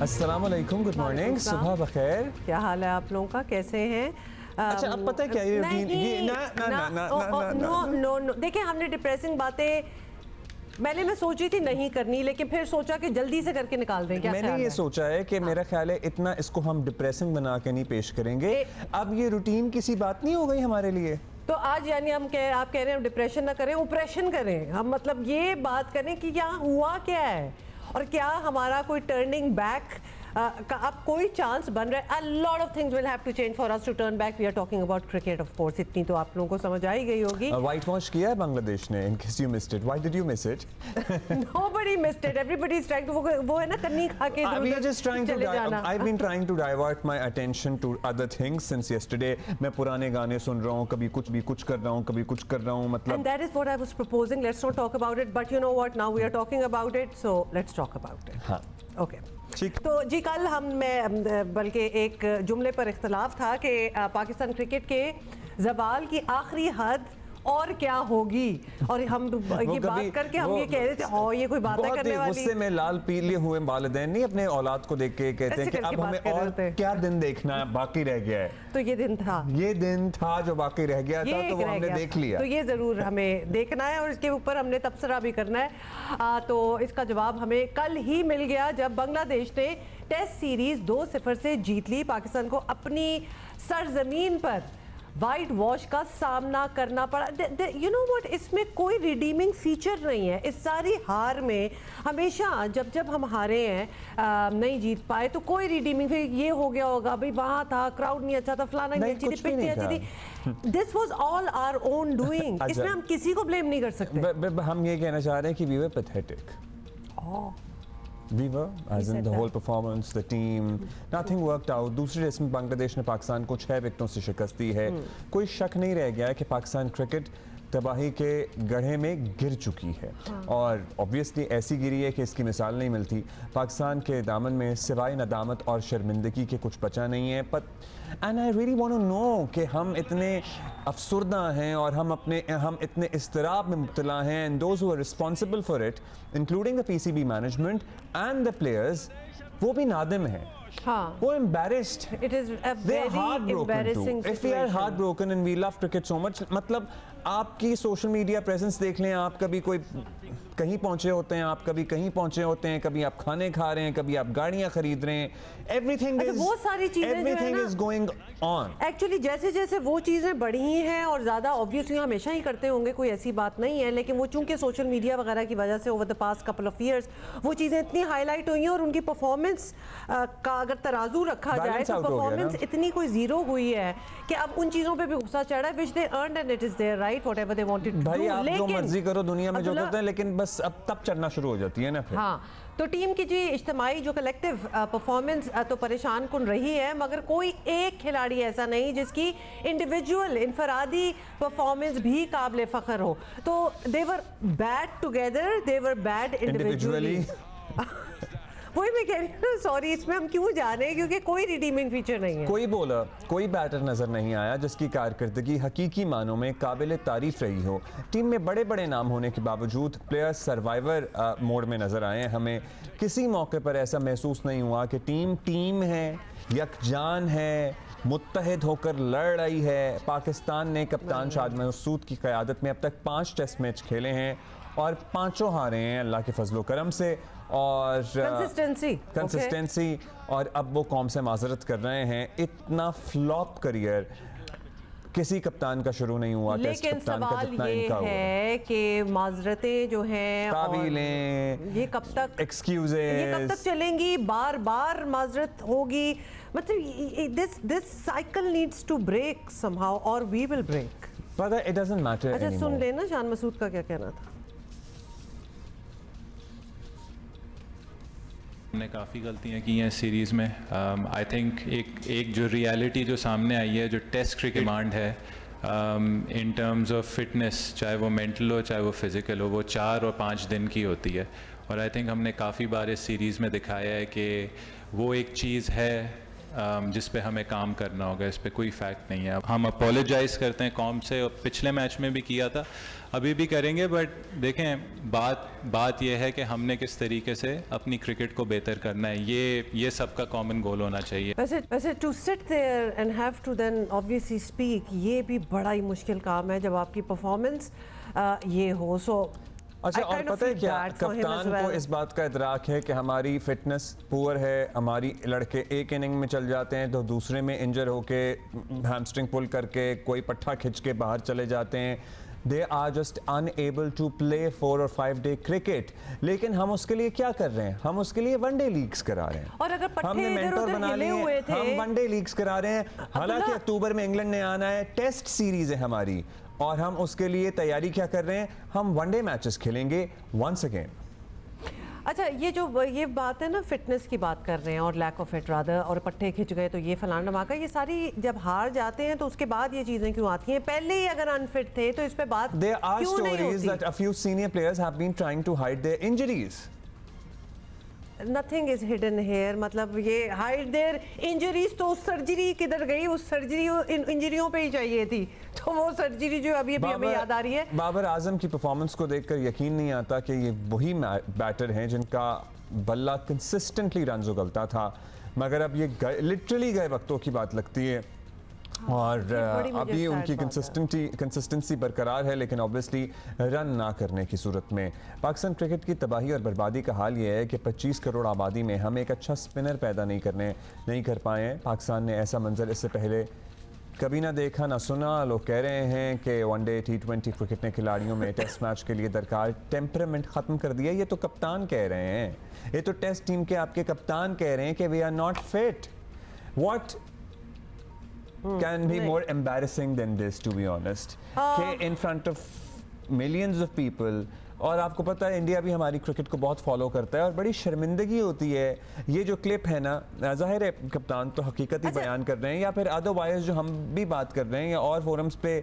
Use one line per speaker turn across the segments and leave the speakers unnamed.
अस्सलाम वालेकुम, good morning, सुबह बखैर। अच्छा, अब पता है क्या ये
नो देखिए, हमने डिप्रेसिंग बातें मैं सोची थी नहीं करनी, लेकिन फिर सोचा कि जल्दी से करके निकाल दें। क्या
मैंने ये सोचा है कि मेरा ख्याल है इतना इसको हम डिप्रेसिंग बना के नहीं पेश करेंगे। अब ये रूटीन किसी बात नहीं हो गई हमारे लिए।
तो आज यानी आप कह रहे हैं हम डिप्रेशन ना करें, ऑपरेशन करें। हम मतलब ये बात करें कि यहाँ हुआ क्या है और क्या हमारा कोई टर्निंग बैक का अब कोई चांस बन रहा है। A lot of things will have to change for us to turn back. We are talking about cricket, of course. इतनी तो आप लोगों को समझ आई गई होगी।
White wash किया है बांग्लादेश ने, in case you missed it. Why did you miss it?
Nobody missed it. Everybody is trying to वो है ना कन्नी खा के
We are just trying to I've been trying to divert my attention to other things since yesterday. मैं पुराने गाने सुन रहा हूँ, कभी कुछ कर रहा हूँ, कभी कुछ कर रहा हूँ, मतलब।
And that is what I was proposing. Let's not talk about it. But you know what? Now we are talking about it, so let's talk about it.
हाँ.
Okay. तो जी कल बल्कि एक जुमले पर इख्तलाफ था कि पाकिस्तान क्रिकेट के ज़वाल की आखिरी हद और क्या होगी, और हम ये बात करके हम ये कह रहे थे हाँ ये कोई बातें करने वाली।
गुस्से में लाल पीले हुए वालिदैन नहीं अपने औलाद को देख के कहते हैं कि अब हमें और क्या दिन देखना है, बाकी रह गया है।
तो ये दिन था जो बाकी रह गया था, तो वो हमने देख लिया। तो ये ज़रूर हमें देखना है और इसके ऊपर हमने तबसरा भी करना है। तो इसका जवाब हमें कल ही मिल गया जब बांग्लादेश ने टेस्ट सीरीज 2-0 से जीत ली। पाकिस्तान को अपनी सरजमीन पर वाइट वॉश का सामना करना पड़ा। यू नो व्हाट, इसमें कोई रिडीमिंग फीचर नहीं है। इस सारी हार में हमेशा जब हम हारे हैं, नहीं जीत पाए, तो कोई रिडीमिंग ये हो गया होगा भाई वहाँ था, क्राउड नहीं अच्छा था, फलाना नहीं अच्छी थी, पिच नहीं अच्छी थी। This was all our own doing. इसमें हम किसी को ब्लेम नहीं कर सकते।
हम ये कहना चाह रहे हैं कि we were pathetic. We were, as in the whole performance, the team, nothing worked out. दूसरे टेस्ट में बांग्लादेश ने पाकिस्तान को 6 विकेटों से शिकस्त दी है। कोई शक नहीं रह गया है कि पाकिस्तान क्रिकेट तबाही के गड्ढे में गिर चुकी है। और ऑब्वियसली ऐसी गिरी है कि इसकी मिसाल नहीं मिलती। पाकिस्तान के दामन में सिवाय नदामत और शर्मिंदगी के कुछ बचा नहीं है। And I really want to know कि हम इतने अफसुर्दा हैं और हम इतने इस्तिराब में मुब्तला हैं, and those who are responsible for it including the PCB management and the players, वो भी नादिम हैं। वो embarrassed.
It is a very embarrassing situation.
If we are heartbroken and we love cricket so much, मतलब आपकी social media presence देख लें, आप कभी कोई कहीं पहुंचे होते हैं, आप कभी कहीं पहुंचे होते हैं, कभी आप खाने खा रहे हैं, कभी आप गाड़ियां खरीद रहे हैं, एवरीथिंग इज
वो सारी चीजें
everything is going on.
Actually जैसे जैसे वो चीजें बढ़ी हैं और ज्यादा ऑब्वियसली हमेशा ही करते होंगे, कोई ऐसी बात नहीं है, लेकिन वो चूंकि सोशल मीडिया वगैरह की वजह से over the past couple of years वो चीजें इतनी हाईलाइट हुई हैं और उनकी परफॉर्मेंस का अगर तराजू रखा जाए तो परफॉर्मेंस इतनी कोई जीरो हुई है कि अब उन चीजों पे भी गुस्सा चढ़ा है, which they earned and it is there right, whatever they wanted to do.
भाई आप जो मर्जी करो दुनिया में जो करते हैं, लेकिन बस अब तब चढ़ना शुरू हो जाती है ना फिर।
हाँ, तो टीम की जी इज्तिमाई जो कलेक्टिव परफॉर्मेंस तो परेशान कुन रही है, मगर कोई एक खिलाड़ी ऐसा नहीं जिसकी इंडिविजुअल इनफरादी परफॉर्मेंस भी काबिल फख्र हो। तो दे were bad together, they were bad individually. वही मैं कह रही हूँ, सॉरी, इसमें हम क्यों जा रहे हैं, क्योंकि कोई रिडीमिंग फीचर नहीं है।
कोई बॉलर, कोई बैटर नजर नहीं आया जिसकी कारकर्दगी हकीकी मानों में काबिल तारीफ रही हो। टीम में बड़े बड़े नाम होने के बावजूद प्लेयर्स सर्वाइवर मोड में नजर आए। हमें किसी मौके पर ऐसा महसूस नहीं हुआ कि टीम है, यकजान है, मुत्तहिद होकर लड़ रही है। पाकिस्तान ने कप्तान शाद मसूद की क़यादत में अब तक 5 टेस्ट मैच खेले हैं और 5 हारे हैं अल्लाह के फजलो करम से, और कंसिस्टेंसी और अब वो कौम से माजरत कर रहे हैं। इतना फ्लॉप करियर किसी कप्तान का शुरू नहीं हुआ।
लेकिन सवाल ये है कि माजरतें जो हैं,
तावीलें,
ये कब तक
एक्सक्यूजेस,
ये कब तक चलेंगी? बार बार माजरत होगी, मतलब this cycle needs to break somehow और वी विल ब्रेक।
पता इट डजंट मैटर।
अच्छा सुन लेना शान मसूद का क्या कहना था।
हमने काफ़ी गलतियाँ की हैं सीरीज़ में। आई थिंक एक जो रियलिटी जो सामने आई है, जो टेस्ट क्रिकेट डिमांड है इन टर्म्स ऑफ फिटनेस, चाहे वो मेंटल हो चाहे वो फिज़िकल हो, वो 4 और 5 दिन की होती है। और आई थिंक हमने काफ़ी बार इस सीरीज़ में दिखाया है कि वो एक चीज़ है जिस पे हमें काम करना होगा, इस पे कोई फैक्ट नहीं है। हम अपोलोजाइज करते हैं कौम से, पिछले मैच में भी किया था, अभी भी करेंगे, बट देखें बात यह है कि हमने किस तरीके से अपनी क्रिकेट को बेहतर करना है, ये सबका कॉमन गोल होना चाहिए।
वैसे to sit there and have to then obviously speak, ये भी बड़ा ही मुश्किल काम है जब आपकी परफॉर्मेंस ये हो। सो
अच्छा, और पता है क्या, कप्तान को इस बात का इदराक है कि हमारी फिटनेस पुअर है, हमारी लड़के एक इनिंग में चल जाते हैं तो दूसरे में इंजर होके हैमस्ट्रिंग पुल करके कोई पट्टा खिंच के बाहर चले जाते हैं। They are just unable to play 4 और 5 डे क्रिकेट। लेकिन हम उसके लिए क्या कर रहे हैं? हम उसके लिए वनडे लीग्स करा रहे हैं,
और अगर
हमने मेंटर बना लिए, हम वनडे लीग्स करा रहे हैं। हालांकि अक्टूबर में इंग्लैंड ने आना है, टेस्ट सीरीज है हमारी, और हम उसके लिए तैयारी क्या कर रहे हैं? हम वनडे मैचेस खेलेंगे वंस अगेन।
अच्छा, ये बात है ना, फिटनेस की बात कर रहे हैं और लैक ऑफ फिट रादर, और पट्टे खिंच गए तो ये फलाना धमाका, ये सारी जब हार जाते हैं तो उसके बाद ये चीजें क्यों आती हैं? पहले ही अगर अनफिट थे तो इस पे बात क्यों नहीं होती? There are stories that a few senior players have been trying to hide their injuries. Nothing is hidden here, मतलब ये hide their injuries, तो उस सर्जरी किधर गई? उस सर्जरी इंजरियों पे ही चाहिए थी, तो वो सर्जरी जो अभी हमें याद आ रही है। बाबर आजम की परफॉर्मेंस को देखकर यकीन नहीं आता कि ये वही बैटर हैं जिनका बल्ला कंसिस्टेंटली रन उगलता था, मगर अब ये लिटरली गए वक्तों की बात लगती है। और अभी उनकी कंसिस्टेंसी बरकरार है, लेकिन ऑब्वियसली रन ना करने की सूरत में पाकिस्तान क्रिकेट की तबाही और बर्बादी का हाल ये है कि 25 करोड़ आबादी में हम एक अच्छा स्पिनर पैदा नहीं कर पाए हैं। पाकिस्तान ने ऐसा मंजर इससे पहले कभी ना देखा ना सुना। लोग कह रहे हैं कि वनडे T20 क्रिकेट ने खिलाड़ियों में टेस्ट मैच के लिए दरकार टेम्परामेंट ख़त्म कर दिया। ये तो कप्तान कह रहे हैं, ये तो टेस्ट टीम के आपके कप्तान कह रहे हैं कि we are not fit. What can be more embarrassing than this, to be honest, कि in front of millions of people। और आपको पता है इंडिया भी हमारी क्रिकेट को बहुत फॉलो करता है, और बड़ी शर्मिंदगी होती है। ये जो क्लिप है ना, ज़ाहिर है कप्तान तो हकीकत ही बयान कर रहे हैं, या फिर अदरवाइज जो हम भी बात कर रहे हैं या और फोरम्स पे,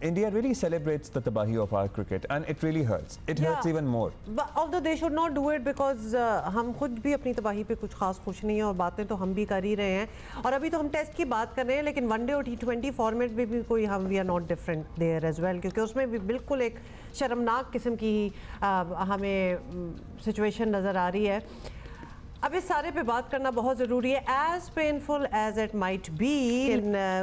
India really celebrates the tabahi of our cricket, and it really hurts. It hurts even more. But although they should not do it because हम खुद भी अपनी तबाही पे कुछ खास खुश नहीं है, और बातें तो हम भी कर ही रहे हैं। और अभी तो हम टेस्ट की बात कर रहे हैं, लेकिन वनडे और T20 फॉर्मेट में भी कोई हम we are not different there as well, क्योंकि उसमें भी बिल्कुल एक शर्मनाक किस्म की हमें सिचुएशन नज़र आ रही है। अब इस सारे पे बात करना बहुत ज़रूरी है। As painful as it might be,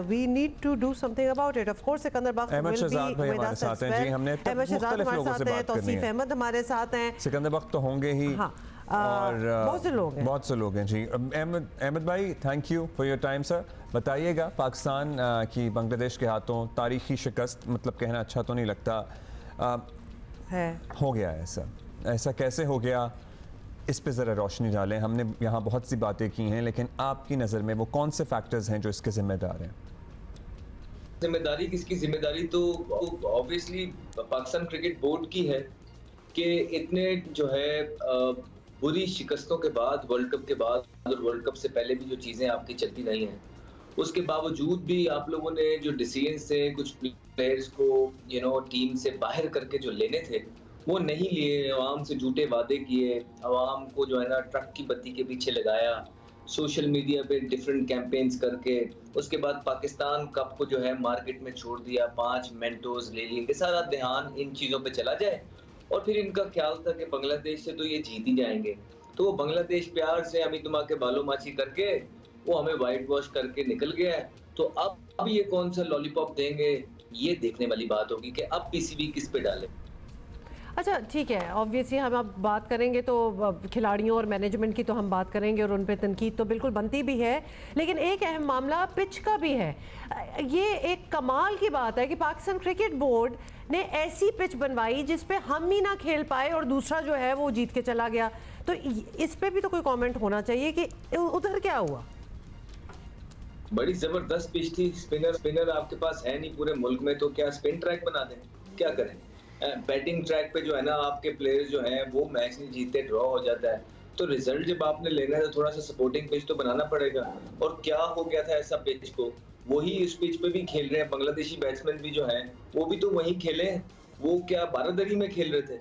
we need to do something about it. Of course, Sikandar Bakht will be with us as well. Ahmad Shahzad हमारे साथ हैं, तौसीफ अहमद हमारे साथ हैं,
सिकंदर बख्त तो होंगे ही,
हाँ, और बहुत से लोग हैं जी।
अहमद भाई, thank you for your time sir. बताइएगा, पाकिस्तान की बांग्लादेश के हाथों तारीखी शिकस्त, मतलब कहना अच्छा तो नहीं लगता, हो गया ऐसा कैसे हो गया? इस पे ज़रा रोशनी डालें। हमने यहाँ बहुत सी बातें की हैं, लेकिन आपकी नज़र में वो कौन से फैक्टर्स हैं जो इसके जिम्मेदार हैं?
जिम्मेदारी किसकी? जिम्मेदारी तो ऑब्वियसली पाकिस्तान क्रिकेट बोर्ड की है कि इतने जो है बुरी शिकस्तों के बाद, वर्ल्ड कप के बाद और वर्ल्ड कप से पहले भी जो चीज़ें आपकी चलती रही हैं, उसके बावजूद भी आप लोगों ने जो डिसीजंस थे कुछ प्लेयर्स को टीम से बाहर करके जो लेने थे वो नहीं लिए। आवाम से झूठे वादे किए, आवाम को जो है ना ट्रक की बत्ती के पीछे लगाया, सोशल मीडिया पे डिफरेंट कैंपेन्स करके, उसके बाद पाकिस्तान कप को जो है मार्केट में छोड़ दिया, 5 मेंटोर्स ले लिए। सारा ध्यान इन चीज़ों पे चला जाए, और फिर इनका ख्याल था कि बांग्लादेश से तो ये जीत ही जाएंगे, तो वो बांग्लादेश प्यार से अमी तुमा के बालों माची करके वो हमें वाइट वॉश करके निकल गया है। तो अब ये कौन सा लॉलीपॉप देंगे, ये देखने वाली बात होगी कि अब पीसीबी किस पे डाले।
अच्छा, ठीक है, ऑब्वियसली हम अब बात करेंगे तो खिलाड़ियों और मैनेजमेंट की तो हम बात करेंगे, और उन पे तनकीद तो बिल्कुल बनती भी है, लेकिन एक अहम मामला पिच का भी है। ये एक कमाल की बात है कि पाकिस्तान क्रिकेट बोर्ड ने ऐसी पिच बनवाई जिस पे हम ही ना खेल पाए और दूसरा जो है वो जीत के चला गया। तो इस पे भी तो कोई कमेंट होना चाहिए कि उधर क्या हुआ।
बड़ी जबरदस्त पिच थी, स्पिनर आपके पास है नहीं पूरे मुल्क में, तो क्या स्पिन ट्रैक बना दें? क्या करें? बैटिंग ट्रैक पे जो है ना आपके प्लेयर्स जो हैं वो मैच नहीं जीतते, ड्रॉ हो जाता है। तो रिजल्ट जब आपने लेना है तो थोड़ा सा सपोर्टिंग पिच तो बनाना पड़ेगा। और क्या हो गया था ऐसा पिच को, वही इस पिच पे भी खेल रहे हैं बांग्लादेशी बैट्समैन भी जो हैं, वो भी तो वहीं खेले हैं। वो क्या बारादरी में खेल रहे थे?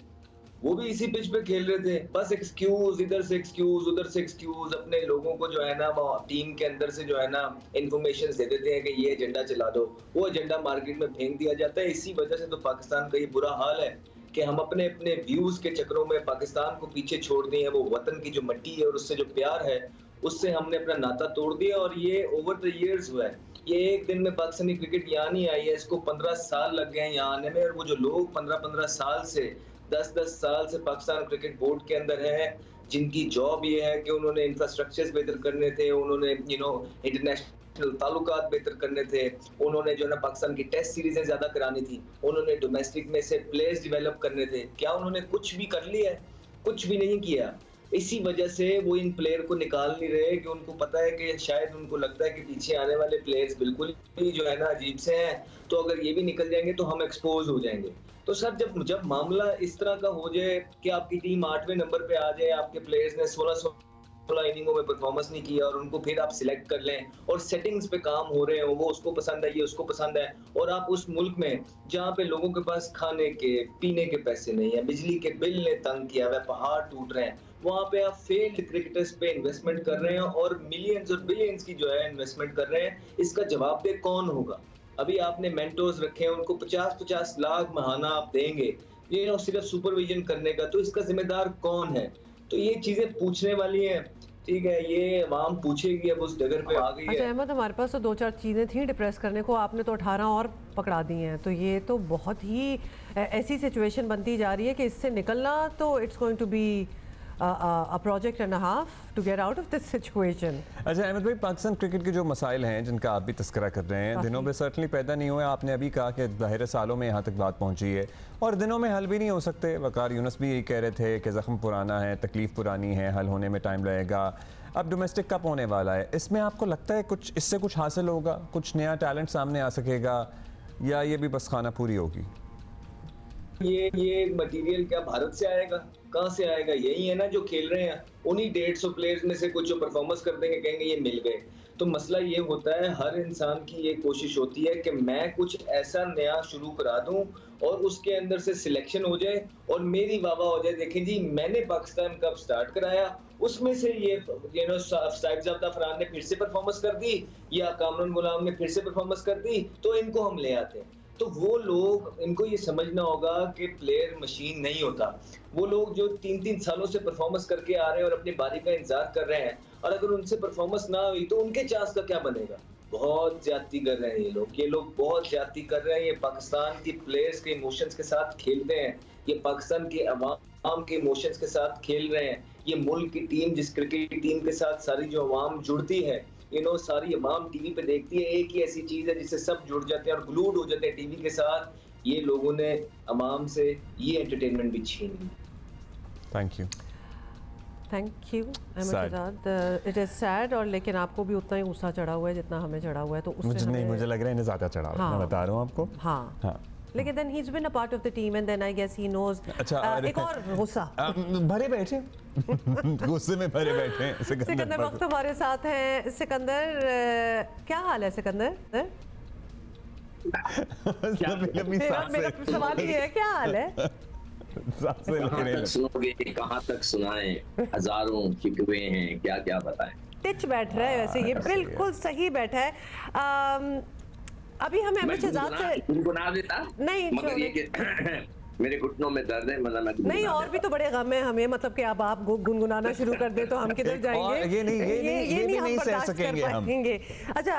वो भी इसी पिच पे खेल रहे थे। बस एक्सक्यूज, इधर से एक्सक्यूज, उधर से एक्सक्यूज, अपने लोगों को जो है ना टीम के अंदर से जो है ना इंफॉर्मेशन दे देते हैं कि ये एजेंडा चला दो, वो एजेंडा मार्केट में फेंक दिया जाता है। इसी वजह से तो पाकिस्तान का ये बुरा हाल है कि हम अपने अपने व्यूज के चक्करों में पाकिस्तान को पीछे छोड़ दिए हैं। वो वतन की जो मिट्टी है और उससे जो प्यार है उससे हमने अपना नाता तोड़ दिया, और ये ओवर द इयर्स हुआ है। ये एक दिन में पाकिस्तानी क्रिकेट यहाँ नहीं आई है, इसको 15 साल लग गए हैं यहाँ आने में। और वो जो लोग 15-15 साल से 10-10 साल से पाकिस्तान क्रिकेट बोर्ड के अंदर है, जिनकी जॉब ये है कि उन्होंने इंफ्रास्ट्रक्चर्स बेहतर करने थे, उन्होंने इंटरनेशनल ताल्लुकात बेहतर करने थे, उन्होंने जो है ना पाकिस्तान की टेस्ट सीरीजें ज्यादा करानी थी, उन्होंने डोमेस्टिक में से प्लेयर्स डेवलप करने थे। क्या उन्होंने कुछ भी कर लिया है? कुछ भी नहीं किया। इसी वजह से वो इन प्लेयर को निकाल नहीं रहे कि उनको पता है कि शायद उनको लगता है कि पीछे आने वाले प्लेयर्स बिल्कुल ही जो है ना अजीब से हैं, तो अगर ये भी निकल जाएंगे तो हम एक्सपोज हो जाएंगे। तो सर जब मामला इस तरह का हो जाए कि आपकी टीम 8वें नंबर पे आ जाए, आपके प्लेयर्स ने 16 इनिंगों में परफॉर्मेंस नहीं किया और उनको फिर आप सिलेक्ट कर लें और सेटिंग्स पे काम हो रहे हो, वो उसको पसंद है, ये उसको पसंद है, और आप उस मुल्क में जहाँ पे लोगों के पास खाने के पीने के पैसे नहीं है, बिजली के बिल ने तंग किया हुआ, पहाड़ टूट रहे हैं, वहाँ पे आप फेल्ड क्रिकेटर्स पे इन्वेस्टमेंट कर रहे हैं और मिलियंस और बिलियंस की जो है इन्वेस्टमेंट कर रहे हैं। इसका जवाब दे कौन होगा? अभी आपने मेंटोर्स रखे हैं, उनको 50-50 लाख महाना आप देंगे ये सिर्फ सुपरविजन करने का, तो इसका जिम्मेदार कौन है? तो ये चीजें पूछने वाली हैं, ठीक है, ये अवाम पूछेगी, अब उस डगर पे आ गई है।
अच्छा अहमद, हमारे पास तो 2-4 चीज़ें थी डिप्रेस करने को, आपने तो 18 और पकड़ा दी हैं, तो ये तो बहुत ही ऐसी सिचुएशन बनती जा रही है कि इससे निकलना तो it's going to be a project and a half to get out of this situation.
अच्छा अहमद भाई, पाकिस्तान क्रिकेट के जो मसाइल हैं जिनका आप भी तस्करा कर रहे हैं, दिनों में सर्टनली पैदा नहीं हुए। आपने अभी कहा कि ज़ाहिर सालों में यहाँ तक बात पहुँची है और दिनों में हल भी नहीं हो सकते। वकार यूनुस भी यही कह रहे थे कि ज़ख्म पुराना है, तकलीफ़ पुरानी है, हल होने में टाइम लगेगा। अब डोमेस्टिक कप होने वाला है, इसमें आपको लगता है कुछ इससे कुछ हासिल होगा, कुछ नया टैलेंट सामने आ सकेगा, या ये भी बस खाना पूरी होगी?
ये मटेरियल क्या भारत से आएगा? कहाँ से आएगा? यही है ना जो खेल रहे हैं, उन्हीं 150 प्लेयर्स में से कुछ जो परफॉर्मेंस कर देंगे, कहेंगे ये मिल गए। तो मसला ये होता है, हर इंसान की ये कोशिश होती है कि मैं कुछ ऐसा नया शुरू करा दूं और उसके अंदर से सिलेक्शन हो जाए और मेरी वाह वाह हो जाए। देखें जी, मैंने पाकिस्तान कप स्टार्ट कराया, उसमें से ये साहिबजादा फरहान ने फिर से परफॉर्मेंस कर दी या कामरान गुलाम ने फिर से परफॉर्मेंस कर दी, तो इनको हम ले आते हैं। तो वो लोग, इनको ये समझना होगा कि प्लेयर मशीन नहीं होता। वो लोग जो 3-3 सालों से परफॉर्मेंस करके आ रहे हैं और अपनी बारी का इंतजार कर रहे हैं, और अगर उनसे परफॉर्मेंस ना हुई तो उनके चांस का क्या बनेगा? बहुत ज्यादती कर रहे हैं ये लोग बहुत ज्यादती कर रहे हैं। ये पाकिस्तान की प्लेयर्स के इमोशंस के साथ खेलते हैं, ये पाकिस्तान के अवाम के इमोशंस के साथ खेल रहे हैं। ये मुल्क की टीम, जिस क्रिकेट की टीम के साथ सारी जो अवाम जुड़ती है, सारी अवाम टीवी पे देखती है, एक ही ऐसी चीज है जिससे सब जुड़ जाते हैं और ग्लूड हो जाते हैं टीवी के साथ। ये लोगों ने अवाम से ये एंटरटेनमेंट भी छीन ली।
Thank you
it is sad, और लेकिन आपको भी उतना ही गुस्सा चढ़ा हुआ है जितना हमें चढ़ा हुआ है, तो उससे
मुझे लग रहा है इन्हें ज्यादा चढ़ा हुआ है। मैं बता रहा हूँ आपको।
हाँ लेकिन then he's been a part of the team and then I guess he knows।
अच्छा
एक और गुस्सा
भरे बैठे गुस्से में भरे बैठे
सिकंदर वक्त हमारे साथ हैं। सिकंदर, क्या हाल है सिकंदर? मेरा सवाल ये है, क्या हाल है?
सुनोगे कहाँ तक सुनाएं, हजारों शिकवे हैं, क्या क्या बताएं।
टिच बैठ रहा है वैसे, ये बिल्कुल सही बैठा है। अभी हम अहमद शहजाद से
गुनगुना देता
नहीं,
मगर ये मेरे घुटनों में दर्द है, मतलब
नहीं, और भी तो बड़े गम है हमें, मतलब कि अब आप गुनगुनाना शुरू कर दे तो हम किधर जाएंगे?
ये नहीं हम बर्दाश्त कर
पाएंगे। अच्छा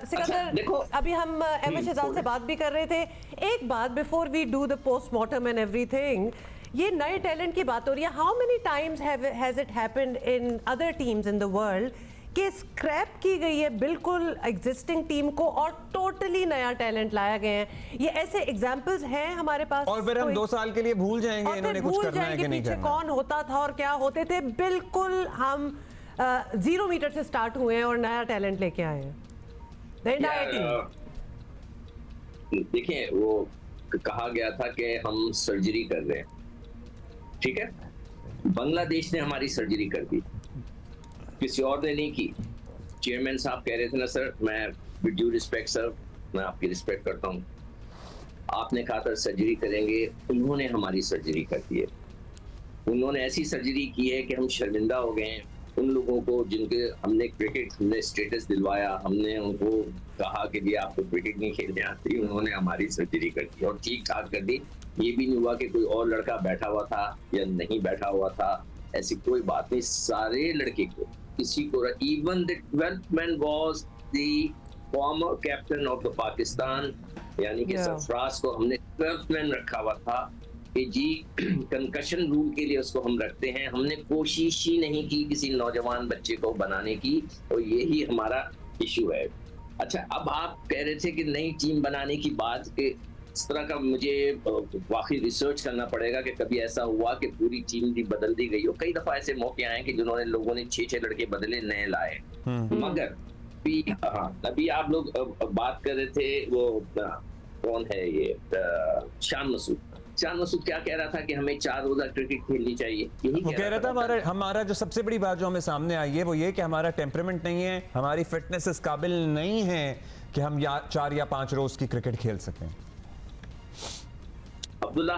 सिकंदर, अभी हम अहमद शहजाद से बात भी कर रहे थे। एक बात, before we do the postmortem and everything, ये नए टैलेंट की बात हो रही है। How many times has it happened in other teams in the world कि स्क्रैप की गई है बिल्कुल एग्जिस्टिंग टीम को और टोटली नया टैलेंट लाया गया है? ये ऐसे एग्जांपल्स हैं हमारे पास,
और फिर हम 2 साल के लिए भूल जाएंगे इन्होंने कुछ करना है कि नहीं करना,
कौन होता था और क्या होते थे। बिल्कुल हम 0 मीटर से स्टार्ट हुए हैं और नया टैलेंट लेके आए हैं।
देखिए, वो कहा गया था कि हम सर्जरी कर रहे हैं, ठीक है, बांग्लादेश ने हमारी सर्जरी कर दी, किसी और ने नहीं की। चेयरमैन साहब कह रहे थे ना सर, मैं विद ड्यू रिस्पेक्ट सर, मैं आपकी रिस्पेक्ट करता हूँ, आपने कहा था सर्जरी करेंगे, उन्होंने हमारी सर्जरी कर दी है। उन्होंने ऐसी सर्जरी की है कि हम शर्मिंदा हो गए हैं। उन लोगों को जिनके हमने क्रिकेट हमने स्टेटस दिलवाया, हमने उनको कहा कि जी आपको क्रिकेट नहीं खेलने आती, उन्होंने हमारी सर्जरी कर दी और ठीक ठाक कर दी। ये भी नहीं हुआ कि कोई और लड़का बैठा हुआ था या नहीं बैठा हुआ था, ऐसी कोई बात नहीं। सारे लड़के को किसी को, even the 12th man was the former captain of the Pakistan, यानी कि सरफराज को हमने 12th मैन रखा हुआ था कि जी कंकशन रूल के लिए उसको हम रखते हैं। हमने कोशिश ही नहीं की किसी नौजवान बच्चे को बनाने की, और यही हमारा इशू है। अच्छा, अब आप कह रहे थे कि नई टीम बनाने की बात, के इस तरह का मुझे वाकई रिसर्च करना पड़ेगा कि कभी ऐसा हुआ कि पूरी टीम भी बदल दी गई हो। कई दफा ऐसे मौके आए कि जिन्होंने लोगों ने 6 लड़के बदले, नए लाए। मगर अभी आप लोग बात कर रहे थे, वो कौन है ये शान मसूद क्या कह रहा था कि हमें 4 रोजा क्रिकेट खेलनी चाहिए।
वो कह रहा था हमारा जो सबसे बड़ी बात जो हमें सामने आई है वो ये कि हमारा टेम्परामेंट नहीं है, हमारी फिटनेस इस काबिल नहीं है कि हम 4 या 5 रोज की क्रिकेट खेल सकें।
अब्दुल्ला,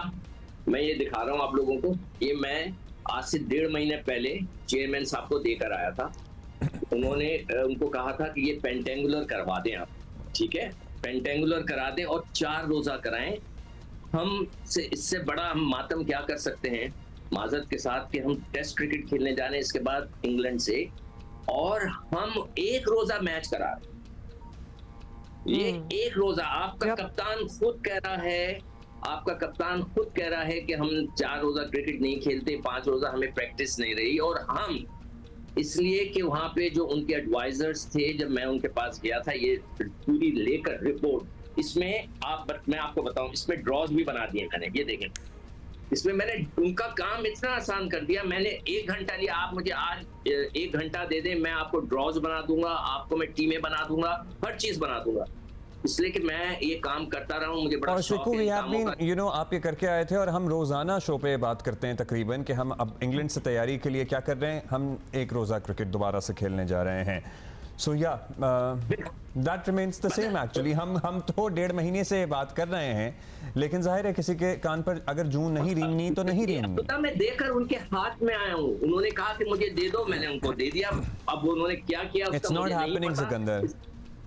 मैं ये दिखा रहा हूँ आप लोगों को, ये मैं आज से 1.5 महीने पहले चेयरमैन साहब को देकर आया था। उन्होंने उनको कहा था कि ये पेंटेंगुलर करवा दें आप, ठीक है, पेंटेंगुलर करा दें और 4 रोजा कराएं। हम से इससे बड़ा हम मातम क्या कर सकते हैं माजरत के साथ कि हम टेस्ट क्रिकेट खेलने जा रहे हैं इसके बाद इंग्लैंड से, और हम 1 रोजा मैच करा रहे। ये 1 रोजा आपका कप्तान खुद कह रहा है, आपका कप्तान खुद कह रहा है कि हम 4 रोजा क्रिकेट नहीं खेलते, 5 रोजा हमें प्रैक्टिस नहीं रही। और हम इसलिए कि वहां पे जो उनके एडवाइजर्स थे, जब मैं उनके पास गया था ये पूरी लेकर रिपोर्ट, इसमें मैं आपको बताऊं, इसमें ड्रॉज भी बना दिए मैंने, ये देखें, इसमें मैंने उनका काम इतना आसान कर दिया। मैंने 1 घंटा लिया, आप मुझे आज 1 घंटा दे दें, मैं आपको ड्रॉज बना दूंगा, आपको मैं टीमें बना दूंगा, हर चीज बना दूंगा, इसलिए कि मैं ये काम करता रहा हूं, मुझे बड़ा शौक है।
आप ये करके आए थे और हम रोजाना शो पे बात करते हैं तकरीबन कि हम अब इंग्लैंड से तैयारी के लिए क्या कर रहे हैं, हम 1 रोजा क्रिकेट दोबारा से खेलने जा रहे हैं। So yeah, that remains the same actually. हम तो 1.5 महीने से बात कर रहे हैं, लेकिन जाहिर है किसी के कान पर अगर जूं नहीं रेंगनी तो नहीं रेंगनी।
तो मैं देकर उनके हाथ में आया हूँ, उन्होंने कहा कि मुझे दे दो, मैंने उनको दे दिया। अब उन्होंने क्या किया
It's not happening, Sikandar.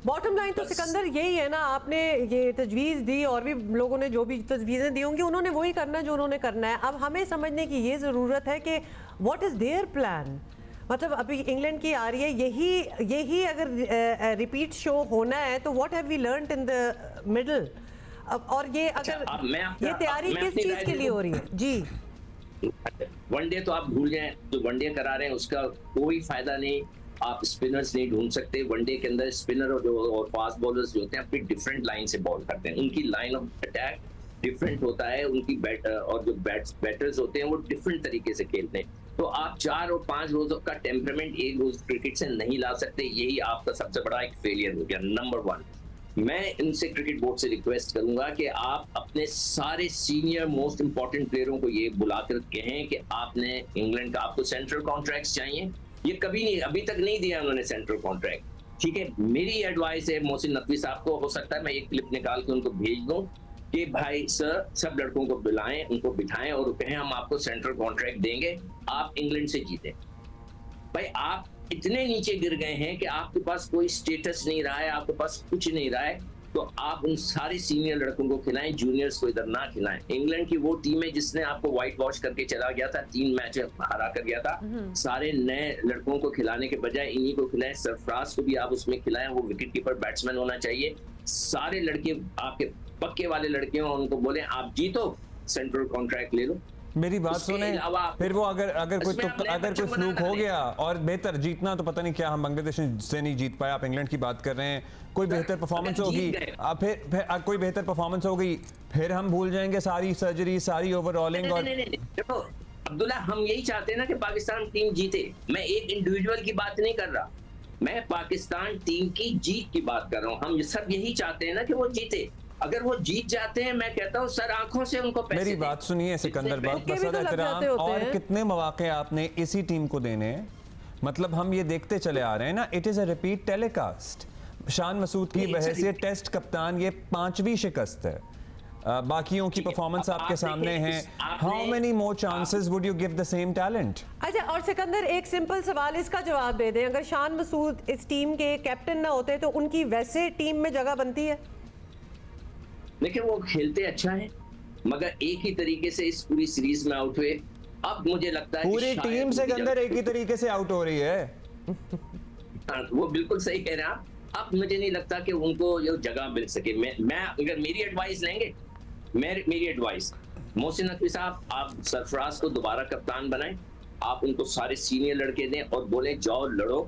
Bottom line तो सिकंदर यही है ना, आपने ये तजवीज़ दी और भी लोगों ने जो भी तजवीज़ें दी होंगी उन्होंने वही करना है जो उन्होंने करना है। अब हमें समझने की ये ज़रूरत है कि व्हाट इज़ देयर प्लान। मतलब अभी इंग्लैंड की आ रही है, यही अगर रिपीट शो होना है तो what have we learned in the middle. और ये अगर ये तैयारी किस चीज़ के लिए हो रही है जी?
वनडे तो आप भूल जाएं, जो वनडे करा रहे हैं उसका कोई फायदा नहीं। आप स्पिनर्स नहीं ढूंढ सकते। वनडे के अंदर स्पिनर और फास्ट बॉलर्स जो होते हैं अपनी डिफरेंट लाइन से बॉल करते हैं, उनकी लाइन ऑफ अटैक डिफरेंट होता है, उनकी और जो बैटर्स होते हैं वो डिफरेंट तरीके से खेलते हैं। तो आप 4 और 5 रोजों का टेम्परामेंट 1 रोज क्रिकेट से नहीं ला सकते। यही आपका सबसे बड़ा एक फेलियर हो गया। नंबर 1, मैं इनसे क्रिकेट बोर्ड से रिक्वेस्ट करूंगा कि आप अपने सारे सीनियर मोस्ट इंपॉर्टेंट प्लेयरों को ये बुलाकर कहें कि आपने इंग्लैंड का, आपको सेंट्रल कॉन्ट्रैक्ट्स चाहिए। ये कभी नहीं, अभी तक नहीं दिया उन्होंने सेंट्रल कॉन्ट्रैक्ट, ठीक है। मेरी एडवाइस है मोहसिन नकवी साहब को, हो सकता है मैं एक क्लिप निकाल के उनको भेज दूं कि भाई सर सब लड़कों को बुलाएं, उनको बिठाएं और कहें हम आपको सेंट्रल कॉन्ट्रैक्ट देंगे, आप इंग्लैंड से जीतें। भाई आप इतने नीचे गिर गए हैं कि आपके पास कोई स्टेटस नहीं रहा है, आपके पास कुछ नहीं रहा है, तो आप उन सारे सीनियर लड़कों को खिलाएं, जूनियर्स को इधर ना खिलाएं। इंग्लैंड की वो टीम है जिसने आपको व्हाइट वॉश करके चला गया था, 3 मैच हरा कर गया था। सारे नए लड़कों को खिलाने के बजाय इन्हीं को खिलाएं। सरफराज को भी आप उसमें खिलाएं, वो विकेट कीपर बैट्समैन होना चाहिए। सारे लड़के आपके पक्के वाले लड़के हों, उनको बोले आप जीतो, सेंट्रल कॉन्ट्रैक्ट ले लो।
मेरी बात सुने, फिर वो अगर कोई फ्लूक हो गया और बेहतर जीतना तो पता नहीं क्या, हम बांग्लादेश से नहीं जीत पाए, आप इंग्लैंड की बात कर रहे हैं, कोई बेहतर परफॉर्मेंस होगी, फिर कोई बेहतर परफॉर्मेंस हो गई, फिर हम भूल जाएंगे सारी सर्जरी, सारी ओवरऑलिंग। और
देखो अब्दुल्ला, हम यही चाहते हैं ना कि पाकिस्तान टीम जीते। मैं एक इंडिविजुअल की बात नहीं कर रहा, मैं पाकिस्तान टीम की जीत की बात कर रहा हूँ। हम सब यही चाहते हैं ना कि वो जीते। अगर वो जीत जाते हैं, मैं कहता हूँ सर आंखों से उनको पैसे।
मेरी बात सुनिए सिकंदर बात, और कितने मौके आपने इसी टीम को देने, मतलब हम ये देखते चले आ रहे हैं ना, it is a repeat telecast. Shan Masood की बहैसियत टेस्ट कप्तान ये 5वीं शिकस्त है। बाकियों की परफॉर्मेंस आपके सामने है, how many more chances would you give the same talent?
अच्छा, और सिकंदर एक सिंपल सवाल इसका जवाब दे दें, अगर शान मसूद इस टीम के कैप्टन ना होते तो उनकी वैसे टीम में जगह बनती है?
देखिए वो खेलते अच्छा है मगर एक ही तरीके से इस पूरी सीरीज में आउट हुए। अब मुझे लगता है
पूरी टीम से अंदर एक ही तरीके से आउट हो रही है।
वो बिल्कुल सही कह रहे हैं आप। अब मुझे नहीं लगता कि उनको ये जगह मिल सके। मैं अगर मेरी एडवाइस लेंगे, मेरी एडवाइस मोहसिन नकवी साहब, आप सरफराज को दोबारा कप्तान बनाएं, आप उनको सारे सीनियर लड़के दें और बोले जाओ लड़ो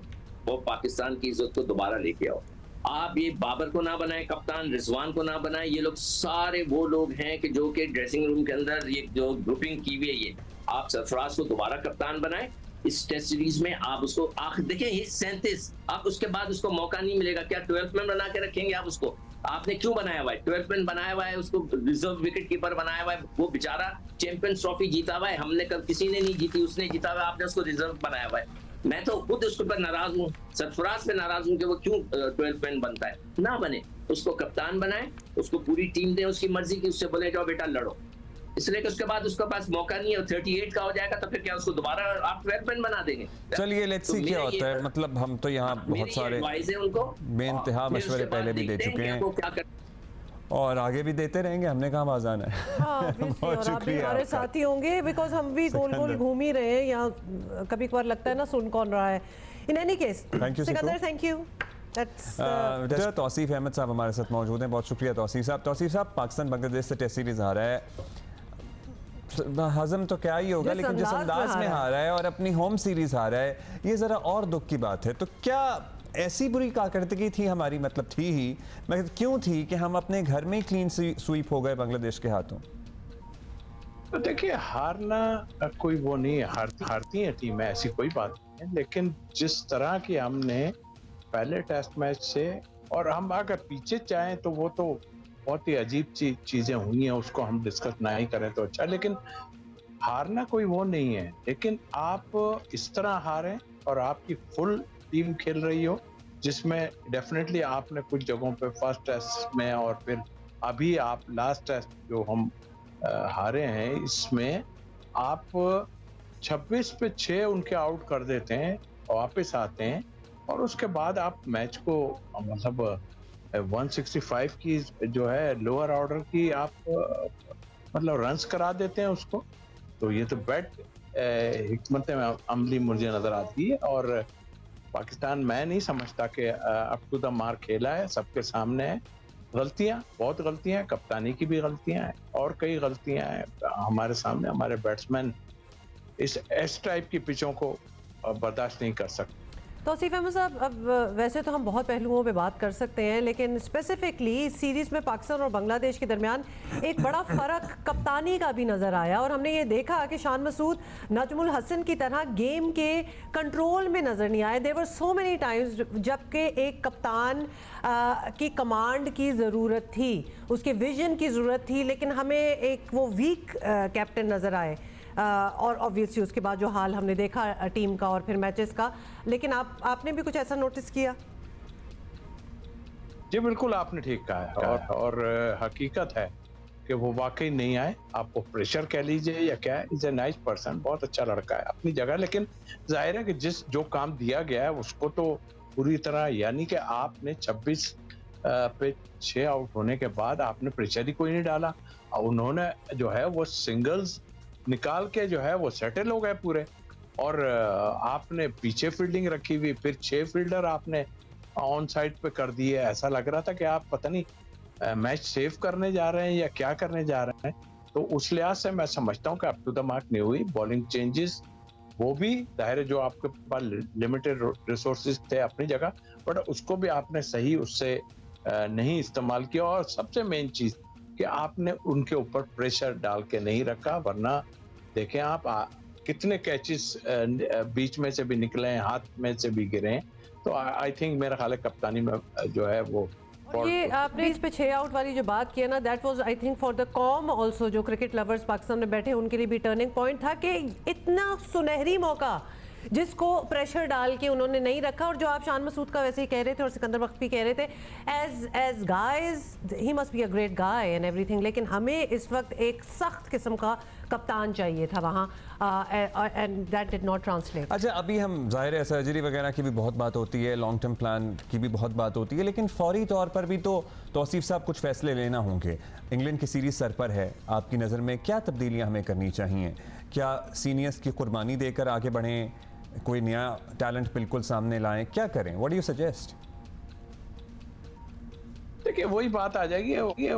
और पाकिस्तान की इज्जत को दोबारा लेके आओ। आप ये बाबर को ना बनाए कप्तान, रिजवान को ना बनाए, ये लोग सारे वो लोग हैं कि जो कि ड्रेसिंग रूम के अंदर ये जो ग्रुपिंग की हुई है, ये आप सरफराज को दोबारा कप्तान बनाए इस टेस्ट सीरीज में। आप उसको आखिर देखें, ये 37 अब उसके बाद उसको मौका नहीं मिलेगा। क्या 12th मैन बना के रखेंगे आप उसको? आपने क्यों बनाया हुआ है 12th मैन बनाया हुआ है, उसको रिजर्व विकेट कीपर बनाया हुआ है, वो बेचारा चैंपियंस ट्रॉफी जीता हुआ है, हमने कल किसी ने नहीं जीती, उसने जीता हुआ है, आपने उसको रिजर्व बनाया हुआ है। मैं तो खुद उसके ऊपर नाराज हूँ, सरफराज पे नाराज हूँ कि वो क्यों 12th मैन बनता है। ना बने, उसको कप्तान बनाए, उसको पूरी टीम दे उसकी मर्जी की, उससे बोले जाओ बेटा लड़ो। इसलिए कि उसके बाद उसके पास मौका नहीं है, 38 का हो जाएगा तो फिर क्या उसको दोबारा आप 12th मैन बना देंगे?
चलिए लेट्स सी क्या होता है। मतलब हम तो यहाँ बहुत सारे बेइंतहा मशवरे पहले भी दे चुके हैं और आगे भी देते रहेंगे, हमने कहाँ बाज आना है।
बहुत शुक्रिया, हमारे साथी होंगे बिकॉज हम भी गोल गोल घूम ही रहे हैं यहाँ, कभी कभार लगता है ना सुन कौन रहा है। In any case Sikandar, thank you.
Tauseef Ahmed sahab हमारे साथ मौजूद हैं, बहुत शुक्रिया तौसीफ साहब। तौसीफ साहब, पाकिस्तान बांग्लादेश से टेस्ट सीरीज हारा है, हजम तो क्या ही होगा, लेकिन जिस अंदाज में हारा है और अपनी होम सीरीज हारा है, ये जरा और दुख की बात है। तो क्या ऐसी बुरी कारकर्दगी थी हमारी, मतलब थी ही, मगर क्यों थी कि हम अपने घर में ही क्लीन स्वीप हो गए बांग्लादेश के हाथों?
तो देखिए, हारना कोई वो नहीं है, हारती है टीम, ऐसी कोई बात नहीं है, लेकिन जिस तरह की हमने पहले टेस्ट मैच से, और हम अगर पीछे चाहें तो वो तो बहुत ही अजीब चीजें हुई हैं, उसको हम डिस्कस ना ही करें तो अच्छा, लेकिन हारना कोई वो नहीं है। लेकिन आप इस तरह हारें और आपकी फुल टीम खेल रही हो, जिसमें डेफिनेटली आपने कुछ जगहों पे फर्स्ट टेस्ट में और फिर अभी आप लास्ट टेस्ट जो हम हारे हैं, इसमें आप 26 पे 6 उनके आउट कर देते हैं, वापस आते हैं और उसके बाद आप मैच को मतलब 165 की जो है लोअर ऑर्डर की आप मतलब रन्स करा देते हैं उसको। तो ये तो बैट हिकमत अमली मुझे नजर आती है। और पाकिस्तान, मैं नहीं समझता कि अप टू द मार्क खेला है, सबके सामने है। गलतियां, बहुत गलतियां हैं, कप्तानी की भी गलतियां हैं और कई गलतियां हैं हमारे सामने। हमारे बैट्समैन इस टाइप की पिचों को बर्दाश्त नहीं कर सकते।
तौसीफ अहमद साहब, अब वैसे तो हम बहुत पहलुओं पे बात कर सकते हैं, लेकिन स्पेसिफिकली इस सीरीज़ में पाकिस्तान और बांग्लादेश के दरमियान एक बड़ा फ़र्क कप्तानी का भी नज़र आया और हमने ये देखा कि शान मसूद नजमुल हसन की तरह गेम के कंट्रोल में नज़र नहीं आए। There were so many times जबकि एक कप्तान की कमांड की ज़रूरत थी, उसके विजन की ज़रूरत थी, लेकिन हमें एक वो वीक कैप्टन नज़र आए। और ऑब्वियसली उसके बाद जो हाल हमने देखा टीम का और फिर मैचेस का, लेकिन आपने भी कुछ ऐसा नोटिस किया?
जी बिल्कुल, आपने ठीक कहा है और हकीकत है कि वो वाकई नहीं आए। आपको प्रेशर कह लीजिए या क्या है, इज ए नाइस पर्सन, बहुत अच्छा लड़का है अपनी जगह, लेकिन जाहिर है कि जो काम दिया गया है उसको तो पूरी तरह, यानी कि आपने 26 पे 6 आउट होने के बाद आपने प्रेशर ही कोई नहीं डाला। और उन्होंने जो है वो सिंगल्स निकाल के जो है वो सेटल हो गए पूरे। और आपने पीछे फील्डिंग रखी हुई, फिर 6 फील्डर आपने ऑन साइड पे कर दिए। ऐसा लग रहा था कि आप पता नहीं मैच सेव करने जा रहे हैं या क्या करने जा रहे हैं। तो उस लिहाज से मैं समझता हूँ कि अप टू द मार्क नहीं हुई। बॉलिंग चेंजेस वो भी जाहिर है, जो आपके पास लिमिटेड रिसोर्सेज थे अपनी जगह, बट उसको भी आपने सही उससे नहीं इस्तेमाल किया। और सबसे मेन चीज कि आपने उनके ऊपर प्रेशर डाल के नहीं रखा, वरना देखें आप कितने कैचेस बीच में से भी निकले हैं, हाथ में से भी गिरे हैं। तो आई थिंक मेरा ख्याल है कप्तानी में जो है वो,
ये आपने इस पे 6 आउट वाली जो बात किया ना, that was I think for the com also, जो क्रिकेट लवर्स पाकिस्तान में बैठे उनके लिए भी टर्निंग पॉइंट था कि इतना सुनहरी मौका जिसको प्रेशर डाल के उन्होंने नहीं रखा। और जो आप शान मसूद का वैसे ही कह रहे थे और सिकंदर बख्त भी कह रहे थे, as guys he must be a great guy and everything, लेकिन हमें इस वक्त एक सख्त किस्म का कप्तान चाहिए था वहाँ, and that did not translate.
अच्छा, अभी हम ज़ाहिर है सर्जरी वगैरह की भी बहुत बात होती है, लॉन्ग टर्म प्लान की भी बहुत बात होती है, लेकिन फौरी तौर पर भी तो तौसीफ साहब कुछ फैसले लेना होंगे। इंग्लैंड की सीरीज सर पर है, आपकी नज़र में क्या तब्दीलियाँ हमें करनी चाहिए? क्या सीनियर्स की कुर्बानी देकर आगे बढ़ें, कोई नया टैलेंट बिल्कुल सामने लाएं, क्या करें? What do you suggest?
देखिए वही बात आ जाएगी, ये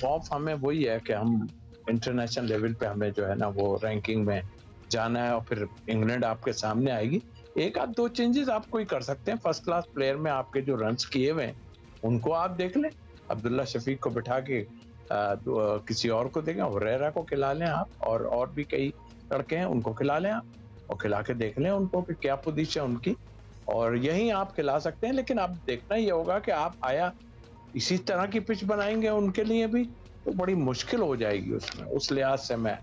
ऑफ हमें वही है कि हम इंटरनेशनल लेवल पे हमें जो है ना वो रैंकिंग में जाना है, और फिर इंग्लैंड आपके सामने आएगी। एक आध दो चेंजेस आप कोई कर सकते हैं। फर्स्ट क्लास प्लेयर में आपके जो रन्स किए हुए हैं उनको आप देख लें, अब्दुल्ला शफीक को बिठा के किसी और को देखें, हुरैरा को खिला लें आप, और भी कई लड़के हैं उनको खिला लें आप, और खिला के देख लें उनको कि क्या पोजीशन है उनकी, और यही आप खिला सकते हैं। लेकिन आप देखना ये होगा कि आप आया इसी तरह की पिच बनाएंगे उनके लिए भी तो बड़ी मुश्किल हो जाएगी उसमें, उस लिहाज से मैं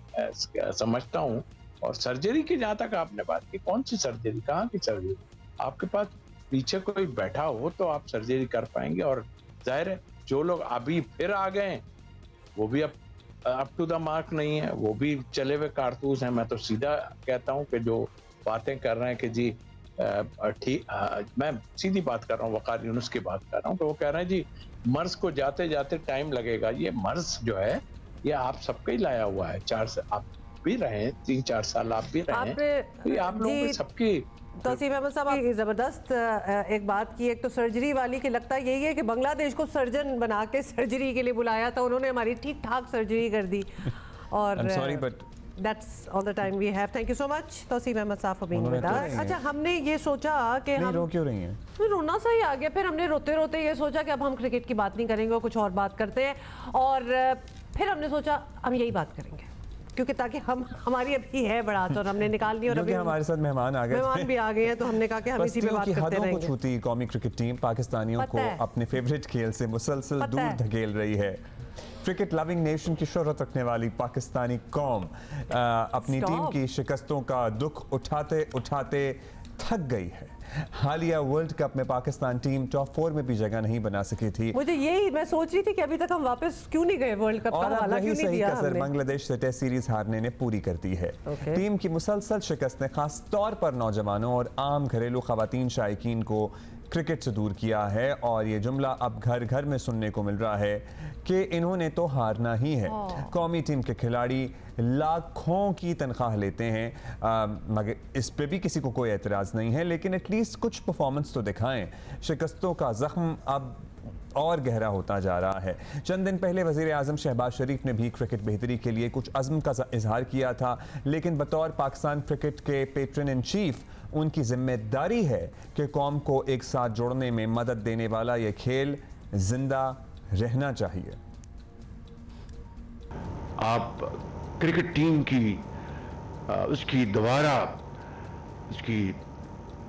समझता हूँ। और सर्जरी की जहाँ तक आपने बात की, कौन सी सर्जरी, कहाँ की सर्जरी? आपके पास पीछे कोई बैठा हो तो आप सर्जरी कर पाएंगे। और जाहिर है जो लोग अभी फिर आ गए वो भी अप टू द मार्क नहीं है, वो भी चले हुए कारतूस हैं। मैं तो सीधा कहता हूँ कि जो बातें कर रहे हैं कि जी ठीक, मैं सीधी बात कर रहा हूँ, वकार यूनुस की बात कर रहा हूँ, तो वो कह रहे हैं जी मर्ज को जाते जाते टाइम लगेगा। ये मर्ज जो है ये आप सबका ही लाया हुआ है, 4 साल आप भी रहे, 3-4 साल आप भी रहे, तो आप लोगों की सबकी।
तौसीफ अहमद साहब जबरदस्त एक बात की, एक तो सर्जरी वाली कि लगता यही है कि बांग्लादेश को सर्जन बना के सर्जरी के लिए बुलाया था, उन्होंने हमारी ठीक ठाक सर्जरी कर दी। और
sorry but
That's all the time we have. Thank you so much, Tauseef Ahmed sahab for being with us. अच्छा, हमने ये सोचा कि हम
रो क्यों रही हैं?
फिर रोना सा ही आ गया, फिर हमने रोते रोते ये सोचा कि अब हम क्रिकेट की बात नहीं करेंगे और कुछ और बात करते हैं, और फिर हमने सोचा हम यही बात करेंगे क्योंकि ताकि हमारी अभी है बड़ा और हमने निकाल दी, और अभी
हमारे साथ मेहमान आ गए,
मेहमान भी आ गए हैं, तो हमने कहा कि हम इसी पे बात करते रहेंगे।
को छूती कौमी क्रिकेट टीम पाकिस्तानियों को अपने फेवरेट खेल से मुसलसल दूर धकेल रही है। क्रिकेट लविंग नेशन की शोहरत रखने वाली पाकिस्तानी कौम अपनी टीम की शिकस्तों का दुख उठाते उठाते थक गई है। हालिया वर्ल्ड कप में पाकिस्तान टीम टॉप 4 में भी जगह नहीं बना सकी थी।
मुझे यही मैं सोच रही थी कि अभी तक हम वापस क्यों नहीं गए वर्ल्ड कप का हवाला क्यों नहीं दिया हमने।
बांग्लादेश से टेस्ट सीरीज हारने ने पूरी कर दी है। टीम की मुसलसल शिकस्त ने खास तौर पर नौजवानों और आम घरेलू खवातीन शायकीन को क्रिकेट से दूर किया है, और ये जुमला अब घर घर में सुनने को मिल रहा है कि इन्होंने तो हारना ही है। कौमी टीम के खिलाड़ी लाखों की तनख्वाह लेते हैं, मगर इस पे भी किसी को कोई एतराज़ नहीं है, लेकिन एटलीस्ट कुछ परफॉर्मेंस तो दिखाएं। शिकस्तों का जख्म अब और गहरा होता जा रहा है। चंद दिन पहले वज़ीर आज़म शहबाज शरीफ ने भी क्रिकेट बेहतरी के लिए कुछ अज़्म का इजहार किया था, लेकिन बतौर पाकिस्तान क्रिकेट के पेट्रन इन चीफ उनकी जिम्मेदारी है कि कौम को एक साथ जोड़ने में मदद देने वाला ये खेल जिंदा रहना चाहिए।
आप क्रिकेट टीम की उसकी दोबारा उसकी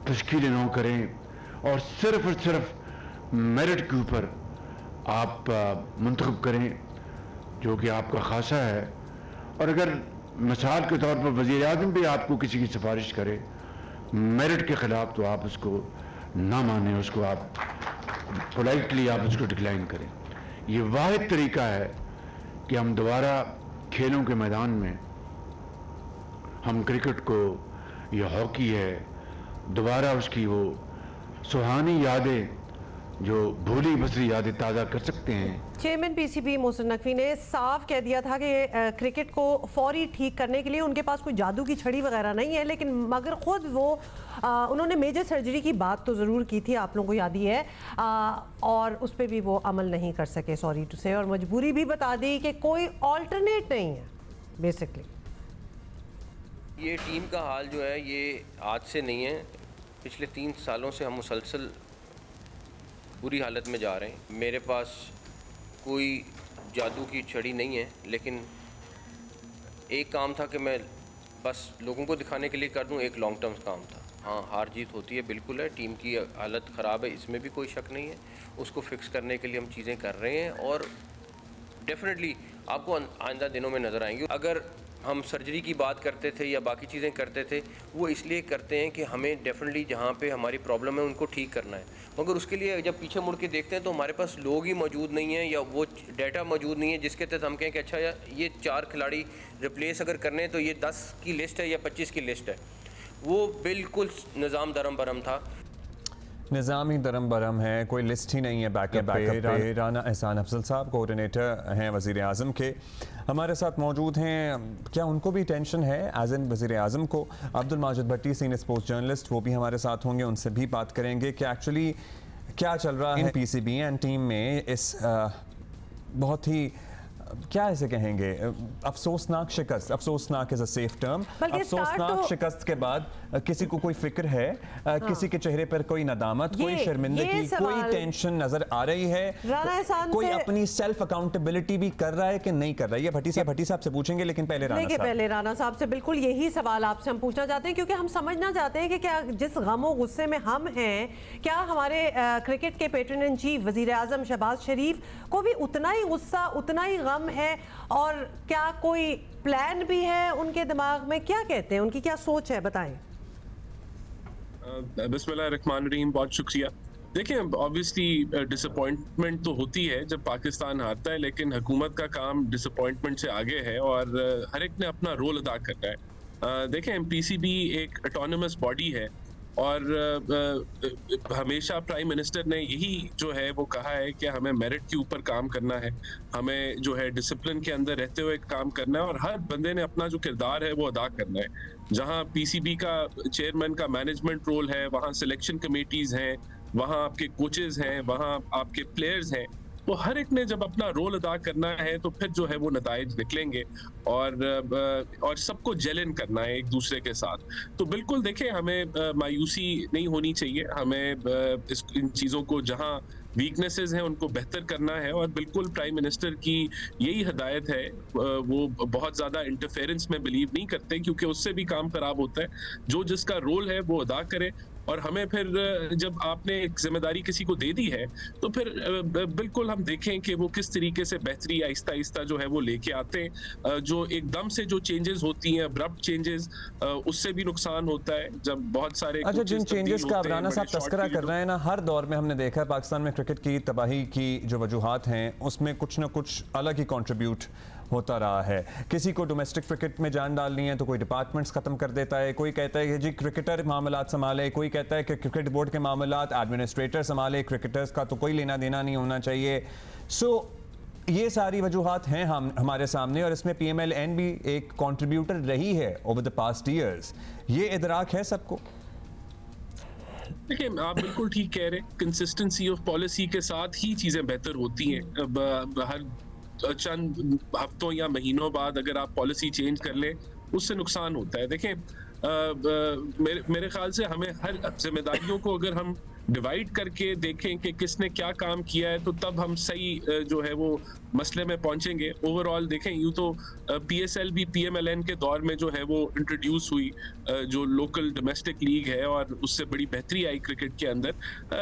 तश्कील न करें और सिर्फ मेरिट के ऊपर आप मुंतखब करें जो कि आपका खासा है। और अगर मिसाल के तौर पर वज़ीर आज़म भी आपको किसी की सिफारिश करे मेरिट के ख़िलाफ़, तो आप उसको ना माने, उसको आप पोलाइटली आप उसको डिक्लाइन करें। ये वाहिद तरीका है कि हम दोबारा खेलों के मैदान में हम क्रिकेट को, ये हॉकी है, दोबारा उसकी वो सुहानी यादें जो भूली बसरी यादें ताज़ा कर सकते हैं।
चेयरमैन पीसीबी मोहसिन नकवी ने साफ कह दिया था कि क्रिकेट को फौरी ठीक करने के लिए उनके पास कोई जादू की छड़ी वगैरह नहीं है, लेकिन मगर खुद वो उन्होंने मेजर सर्जरी की बात तो ज़रूर की थी, आप लोगों को याद ही है, और उस पर भी वो अमल नहीं कर सके, सॉरी टू से, और मजबूरी भी बता दी कि कोई ऑल्टरनेट नहीं है बेसिकली।
ये टीम का हाल जो है ये आज से नहीं है, पिछले 3 सालों से हम मुसलसल बुरी हालत में जा रहे हैं। मेरे पास कोई जादू की छड़ी नहीं है, लेकिन एक काम था कि मैं बस लोगों को दिखाने के लिए कर दूं, एक लॉन्ग टर्म काम था। हाँ, हार जीत होती है, बिल्कुल है, टीम की हालत ख़राब है, इसमें भी कोई शक नहीं है। उसको फिक्स करने के लिए हम चीज़ें कर रहे हैं और डेफिनेटली आपको आइंदा दिनों में नज़र आएंगी। अगर हम सर्जरी की बात करते थे या बाकी चीज़ें करते थे, वो इसलिए करते हैं कि हमें डेफिनेटली जहाँ पे हमारी प्रॉब्लम है उनको ठीक करना है, मगर उसके लिए जब पीछे मुड़ के देखते हैं तो हमारे पास लोग ही मौजूद नहीं हैं या वो डाटा मौजूद नहीं है जिसके तहत हम कहें कि अच्छा ये 4 खिलाड़ी रिप्लेस अगर करने तो ये 10 की लिस्ट है या 25 की लिस्ट है। वो बिल्कुल निज़ाम दरम बरम था।
निज़ाम ही दरम बरम है, कोई लिस्ट ही नहीं है बैकअप पे। राना एहसान अफजल साहब कोऑर्डिनेटर हैं वज़ीर आज़म के, हमारे साथ मौजूद हैं। क्या उनको भी टेंशन है एज एन वज़ीर आज़म को? अब्दुल माजिद भट्टी सीनियर स्पोर्ट्स जर्नलिस्ट, वो भी हमारे साथ होंगे, उनसे भी बात करेंगे कि एक्चुअली क्या चल रहा है पीसीबी एंड टीम में इस बहुत ही क्या ऐसे कहेंगे अफसोसनाक शिकस्त, अफसोसनाक इज अ सेफ टर्म, अफसोसनाक शिकस्त के बाद किसी को कोई फिक्र है, किसी के चेहरे पर कोई नदामत, कोई शर्मिंदगी, कोई टेंशन नजर आ रही है? कोई अपनी सेल्फ अकाउंटेबिलिटी भी कर रहा है कि नहीं कर रहा है? ये भट्टी साहब से पूछेंगे, लेकिन पहले
राना साहब से बिल्कुल यही सवाल आपसे हम पूछना चाहते हैं, क्योंकि हम समझना चाहते हैं कि क्या जिस गमो गुस्से में हम हैं, क्या हमारे क्रिकेट के पैट्रन इन चीफ वजीर आजम शहबाज शरीफ को भी उतना ही गुस्सा, उतना ही गम है? और क्या कोई प्लान भी है उनके दिमाग में? क्या कहते हैं, उनकी क्या सोच है, बताएं।
बिस्मिल्लाहिर्रहमानिर्रहीम, बहुत शुक्रिया। देखिए, ऑब्वियसली डिसअपॉइंटमेंट तो होती है जब पाकिस्तान हारता है, लेकिन हुकूमत का काम डिसअपॉइंटमेंट से आगे है और हर एक ने अपना रोल अदा करना है। देखें, पीसीबी एक ऑटोनमस बॉडी है और हमेशा प्राइम मिनिस्टर ने यही जो है वो कहा है कि हमें मेरिट के ऊपर काम करना है, हमें जो है डिसिप्लिन के अंदर रहते हुए काम करना है और हर बंदे ने अपना जो किरदार है वो अदा करना है। जहां पीसीबी का चेयरमैन का मैनेजमेंट रोल है, वहां सिलेक्शन कमेटीज हैं, वहां आपके कोचेज हैं, वहां आपके प्लेयर्स हैं, तो हर एक ने जब अपना रोल अदा करना है तो फिर जो है वो नताइज निकलेंगे और सबको जेलन करना है एक दूसरे के साथ। तो बिल्कुल देखें, हमें मायूसी नहीं होनी चाहिए, हमें इन चीज़ों को जहां वीकनेसेस हैं उनको बेहतर करना है और बिल्कुल प्राइम मिनिस्टर की यही हदायत है। वो बहुत ज़्यादा इंटरफेरेंस में बिलीव नहीं करते क्योंकि उससे भी काम खराब होता है। जो जिसका रोल है वो अदा करे और हमें फिर जब आपने एक जिम्मेदारी किसी को दे दी है तो फिर बिल्कुल हम देखें कि वो किस तरीके से बेहतरी आहिस्ता आहिस्ता जो है वो लेके आते हैं। जो एकदम से जो चेंजेस होती हैं, अब्रप्ट चेंजेस, उससे भी नुकसान होता है जब बहुत सारे
जिन चेंजेस का राना साहब तस्करा कर रहे हैं ना, हर दौर में हमने देखा है पाकिस्तान में क्रिकेट की तबाही की जो वजूहात हैं उसमें कुछ ना कुछ अलग ही कंट्रीब्यूट होता रहा है। किसी को डोमेस्टिक क्रिकेट में जान डालनी है तो कोई डिपार्टमेंट्स खत्म कर देता है, कोई कहता है कि जी क्रिकेटर मामलात संभाले, कोई कहता है कि क्रिकेट बोर्ड के मामलात एडमिनिस्ट्रेटर संभाले, क्रिकेटर्स का तो कोई लेना देना नहीं होना चाहिए। ये सारी वजूहात हैं हमारे सामने और इसमें PMLN भी एक कंट्रीब्यूटर रही है ओवर द पास्ट ईयर्स। ये इदराक है सबको?
देखिए, आप बिल्कुल ठीक कह रहे हैं, कंसिस्टेंसी ऑफ पॉलिसी के साथ ही चीज़ें बेहतर होती हैं। हर चंद हफ्तों या महीनों बाद अगर आप पॉलिसी चेंज कर लें उससे नुकसान होता है। देखें, मेरे ख्याल से हमें हर जिम्मेदारियों को अगर हम डिवाइड करके देखें कि किसने क्या काम किया है तो तब हम सही जो है वो मसले में पहुंचेंगे। ओवरऑल देखें, यूँ तो PSL भी PMLN के दौर में जो है वो इंट्रोड्यूस हुई, जो लोकल डोमेस्टिक लीग है, और उससे बड़ी बेहतरी आई क्रिकेट के अंदर।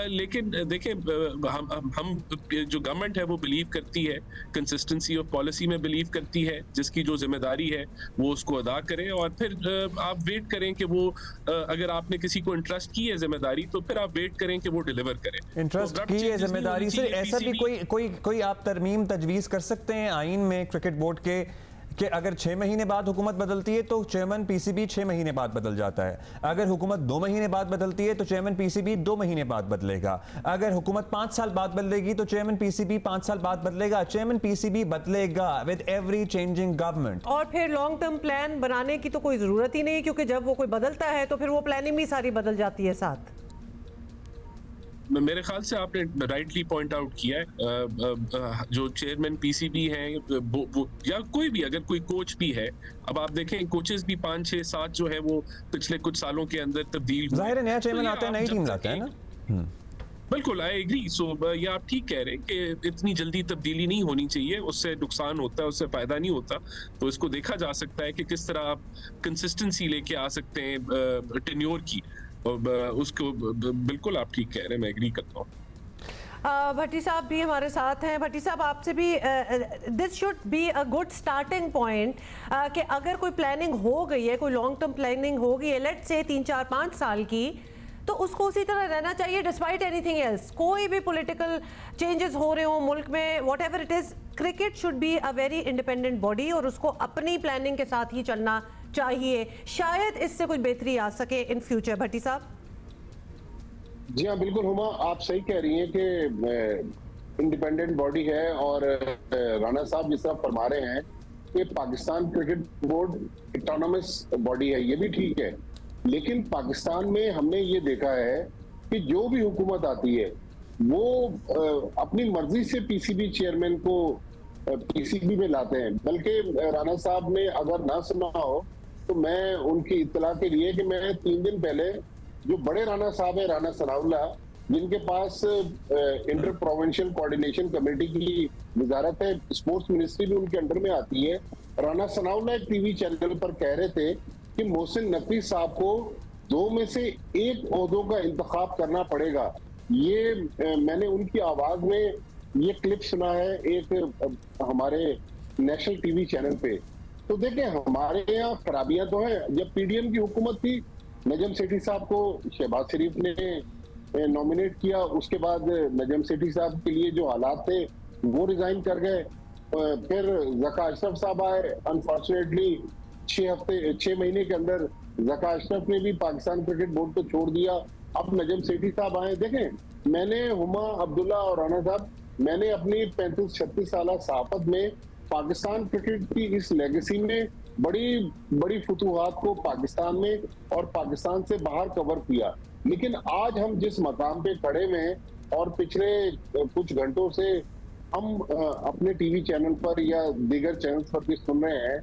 लेकिन देखें, हम जो गवर्नमेंट है वो बिलीव करती है, कंसिस्टेंसी ऑफ पॉलिसी में बिलीव करती है, जिसकी जो जिम्मेदारी है वो उसको अदा करें और फिर आप वेट करें कि वो अगर आपने किसी को इंटरेस्ट की है जिम्मेदारी तो फिर आप वेट करें कि वो डिलीवर करें।
इंटरेस्ट की है जिम्मेदारी से ऐसा भी कोई आप तरमीम तजवीज़ कर सकते हैं आइन में क्रिकेट बोर्ड के कि अगर 6 महीने बाद हुकूमत बदलती है तो चेयरमैन PCB 6 महीने बाद बदल जाता है, अगर हुकूमत 2 महीने बाद बदलती है तो चेयरमैन PCB 2 महीने बाद बदलेगा, अगर हुकूमत 5 साल बाद बदलेगी तो चेयरमैन PCB 5 साल बाद बदलेगा। चेयरमैन PCB बदलेगा विद एवरी चेंजिंग गवर्नमेंट।
और फिर लॉन्ग टर्म प्लान बनाने की तो कोई जरूरत ही नहीं है, क्योंकि जब वो कोई बदलता है तो फिर वो प्लानिंग भी सारी बदल जाती है साथ।
मेरे ख्याल से आपने राइटली पॉइंट आउट किया है, जो चेयरमैन PCB हैं या कोई भी, अगर कोई कोच भी है, अब आप देखें कोचेस भी 5, 6, 7 जो है वो पिछले कुछ सालों के अंदर तब्दील हुए।
जाहिर है नया चेयरमैन आता है, नई टीम लाता है ना।
बिल्कुल, आई एग्री। सो ये आप ठीक कह रहे हैं कि इतनी जल्दी तब्दीली नहीं होनी चाहिए, उससे नुकसान होता है, उससे फायदा नहीं होता। तो इसको देखा जा सकता है कि किस तरह आप कंसिस्टेंसी लेके आ सकते हैं टेन्योर की, और उसको बिल्कुल आप ठीक कह रहे हैं, मैं एग्री करता हूँ।
भट्टी साहब भी हमारे साथ हैं। भट्टी साहब, आपसे भी this should be a good starting point कि अगर कोई प्लानिंग हो गई है, कोई लॉन्ग टर्म प्लानिंग हो गई है, लेट्स से 3, 4, 5 साल की, तो उसको उसी तरह रहना चाहिए डिस्पाइट एनीथिंग एल्स। कोई भी पॉलिटिकल चेंजेस हो रहे हो मुल्क में, what ever it is, cricket should be a very independent body और उसको अपनी प्लानिंग के साथ ही चलना चाहिए। शायद इससे कुछ बेहतरी आ सके इन फ्यूचर। भट्टी साहब।
जी हाँ, बिल्कुल हुमा, आप सही कह रही हैं कि इंडिपेंडेंट बॉडी है और राणा साहब जिस तरह फरमा रहे हैं कि Pakistan cricket board autonomous body है, ये भी ठीक है। लेकिन पाकिस्तान में हमने ये देखा है कि जो भी हुकूमत आती है वो अपनी मर्जी से पीसीबी चेयरमैन को पीसीबी में लाते हैं। बल्कि राणा साहब ने अगर ना सुना हो तो मैं उनकी इत्तला के लिए कि मैं 3 दिन पहले जो बड़े राणा साहब है, राणा सनाउल्लाह, जिनके पास इंटर प्रोविंशियल कोऑर्डिनेशन कमेटी की वजारत है, स्पोर्ट्स मिनिस्ट्री भी उनके अंडर में आती है, राणा सनाउल्लाह एक टीवी चैनल पर कह रहे थे कि मोहसिन नकवी साहब को 2 में से 1 ओहदों का इंतखाब करना पड़ेगा। ये मैंने उनकी आवाज में ये क्लिप सुना है एक हमारे नेशनल टीवी चैनल पे। तो देखें, हमारे यहाँ खराबियां तो हैं। जब पीडीएम की हुकूमत थी, नजम सेठी साहब को शहबाज शरीफ ने नॉमिनेट किया, उसके बाद नजम सेठी साहब के लिए जो हालात थे वो रिजाइन कर गए। फिर ज़का अशरफ साहब आए, अनफॉर्चुनेटली 6 महीने के अंदर ज़का अशरफ ने भी पाकिस्तान क्रिकेट बोर्ड को छोड़ दिया। अब नजम सेठी साहब आए। देखें, मैंने हुमा अब्दुल्ला और राणा साहब, मैंने अपनी 35-36 साल सहाफत में पाकिस्तान क्रिकेट की इस लेगेसी में बड़ी फतूहात को पाकिस्तान में और पाकिस्तान से बाहर कवर किया। लेकिन आज हम जिस मकाम पे खड़े हुए हैं और पिछले कुछ घंटों से हम अपने टीवी चैनल पर या दीगर चैनल्स पर भी सुन रहे हैं,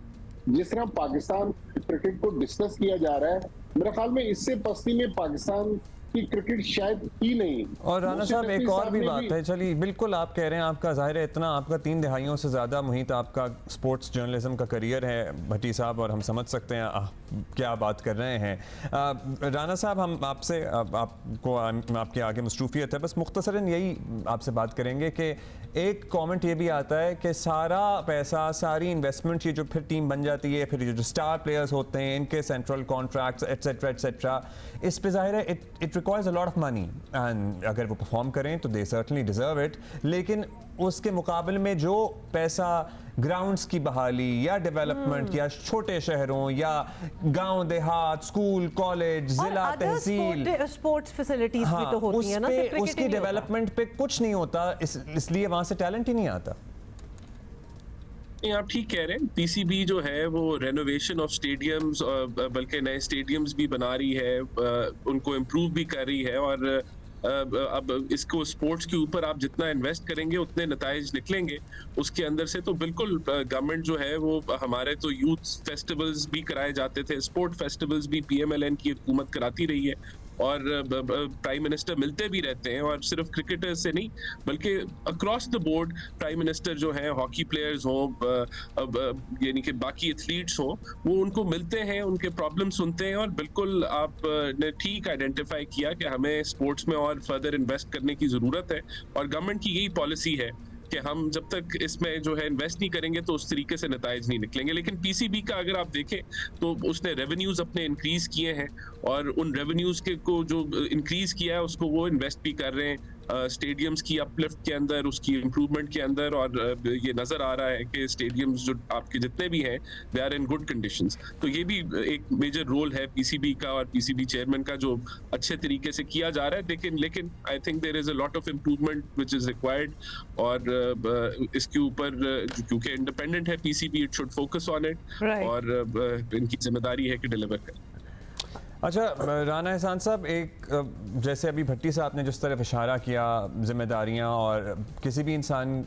जिस तरह पाकिस्तान क्रिकेट को डिस्कस किया जा रहा है, मेरे ख्याल में इससे पस्ती में पाकिस्तान की क्रिकेट शायद ही नहीं।
और राणा साहब, एक और भी बात है, चलिए बिल्कुल आप कह रहे हैं, आपका जाहिर है इतना आपका 3 दहाइयों से ज़्यादा मुहित आपका स्पोर्ट्स जर्नलिज्म का करियर है भट्टी साहब, और हम समझ सकते हैं क्या बात कर रहे हैं। राणा साहब, हम आपसे आपको आपके आगे मसरूफियत है, बस मुख्तसरन यही आपसे बात करेंगे कि एक कमेंट ये भी आता है कि सारा पैसा, सारी इन्वेस्टमेंट, ये जो फिर टीम बन जाती है, फिर जो स्टार प्लेयर्स होते हैं, इनके सेंट्रल कॉन्ट्रैक्ट्स एट्सेट्रा एट्सेट्रा, इस पे जाहिर है it requires a lot of money, and अगर वो परफॉर्म करें तो दे सर्टनली डिजर्व इट। लेकिन उसके मुकाबले में जो पैसा ग्राउंड्स की बहाली या डेवलपमेंट या छोटे शहरों या गांव देहात, स्कूल, कॉलेज, जिला, तहसील,
स्पोर्ट्स फैसिलिटीज भी तो होती है ना,
उसकी डेवलपमेंट पे कुछ नहीं होता, इसलिए वहां से टैलेंट ही नहीं आता।
आप ठीक कह रहे हैं, पीसीबी जो है वो रेनोवेशन ऑफ स्टेडियम्स, बल्कि नए स्टेडियम्स भी बना रही है, उनको इम्प्रूव भी कर रही है, और अब इसको स्पोर्ट्स के ऊपर आप जितना इन्वेस्ट करेंगे उतने नताइज निकलेंगे उसके अंदर से। तो बिल्कुल गवर्नमेंट जो है वो, हमारे तो यूथ फेस्टिवल्स भी कराए जाते थे, स्पोर्ट फेस्टिवल्स भी पीएमएलएन की हुकूमत कराती रही है, और प्राइम मिनिस्टर मिलते भी रहते हैं, और सिर्फ क्रिकेटर्स से नहीं बल्कि across the board prime minister जो हैं, हॉकी प्लेयर्स हों, यानी कि बाकी एथलीट्स हों, वो उनको मिलते हैं, उनके प्रॉब्लम सुनते हैं। और बिल्कुल आपने ठीक आइडेंटिफाई किया कि हमें स्पोर्ट्स में और फर्दर इन्वेस्ट करने की ज़रूरत है, और गवर्नमेंट की यही पॉलिसी है कि हम जब तक इसमें जो है इन्वेस्ट नहीं करेंगे तो उस तरीके से नताइज नहीं निकलेंगे। लेकिन पीसीबी का अगर आप देखें तो उसने रेवेन्यूज अपने इंक्रीज किए हैं, और उन रेवेन्यूज के को जो इंक्रीज किया है उसको वो इन्वेस्ट भी कर रहे हैं स्टेडियम्स की अपलिफ्ट के अंदर, उसकी इम्प्रूवमेंट के अंदर, और ये नज़र आ रहा है कि स्टेडियम्स जो आपके जितने भी हैं they are in good conditions. तो ये भी एक मेजर रोल है पीसीबी का और पीसीबी चेयरमैन का, जो अच्छे तरीके से किया जा रहा है। लेकिन I think there is a lot of improvement which is required, और इसके ऊपर क्योंकि इंडिपेंडेंट है PCB, it should focus on it, और इनकी जिम्मेदारी है कि डिलीवर करें।
अच्छा राना एहसान साहब, एक जैसे अभी भट्टी साहब ने जिस तरफ इशारा किया, जिम्मेदारियां, और किसी भी इंसान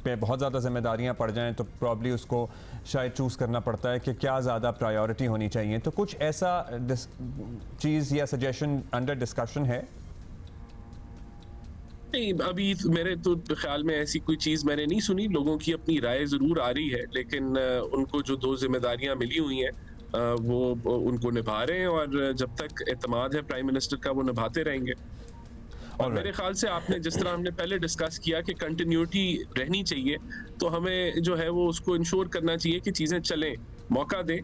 पे बहुत ज़्यादा जिम्मेदारियां पड़ जाएं तो प्रॉब्ली उसको शायद चूज़ करना पड़ता है कि क्या ज़्यादा प्रायोरिटी होनी चाहिए। तो कुछ ऐसा चीज़ या सजेशन अंडर डिस्कशन है?
नहीं, अभी मेरे तो ख्याल में ऐसी कोई चीज़ मैंने नहीं सुनी। लोगों की अपनी राय ज़रूर आ रही है, लेकिन उनको जो 2 जिम्मेदारियां मिली हुई हैं वो उनको निभा रहे हैं, और जब तक एतमाद है प्राइम मिनिस्टर का वो निभाते रहेंगे। और मेरे ख्याल से आपने जिस तरह हमने पहले डिस्कस किया कि कंटिन्यूटी रहनी चाहिए, तो हमें जो है वो उसको इंश्योर करना चाहिए कि चीजें चलें, मौका दें।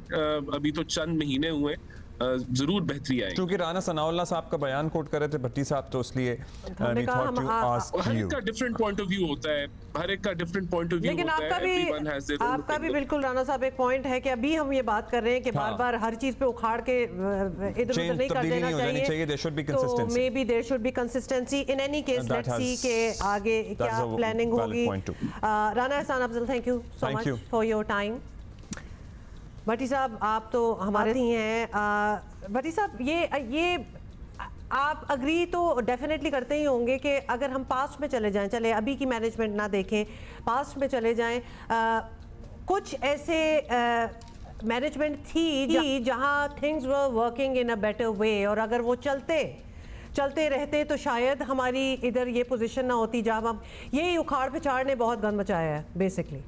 अभी तो चंद महीने हुए, जरूर बेहतरी आएगी।
क्योंकि राना सनाउल्लाह साहब का बयान कोट कर रहे थे भट्टी साहब, तो इसलिए
हर एक का डिफरेंट पॉइंट ऑफ व्यू होता है, हर एक का डिफरेंट पॉइंट ऑफ व्यू होता है।
लेकिन आपका भी बिल्कुल राना साहब एक पॉइंट है कि अभी हम ये बात कर रहे हैं कि बार-बार हर चीज पे उखाड़ के इधर-उधर नहीं कर देना चाहिए। तो maybe there should be consistency. In any case let's see के आगे क्या प्लानिंग होगी। Rana Ehsan Afzal, thank you so much for your time. Bhatti साहब, आप तो हमारे ही हैं। भट्टी साहब, ये आप अग्री तो डेफिनेटमेंट करते ही होंगे कि अगर हम पास्ट में चले जाएं, चले अभी की मैनेजमेंट ना देखें, पास्ट में चले जाएं, कुछ ऐसे मैनेजमेंट थी जहां things were working in a better way, और अगर वो चलते रहते तो शायद हमारी इधर ये पोजीशन ना होती जहां हम यही उखाड़ पिछाड़ ने बहुत गंद मचाया है बेसिकली।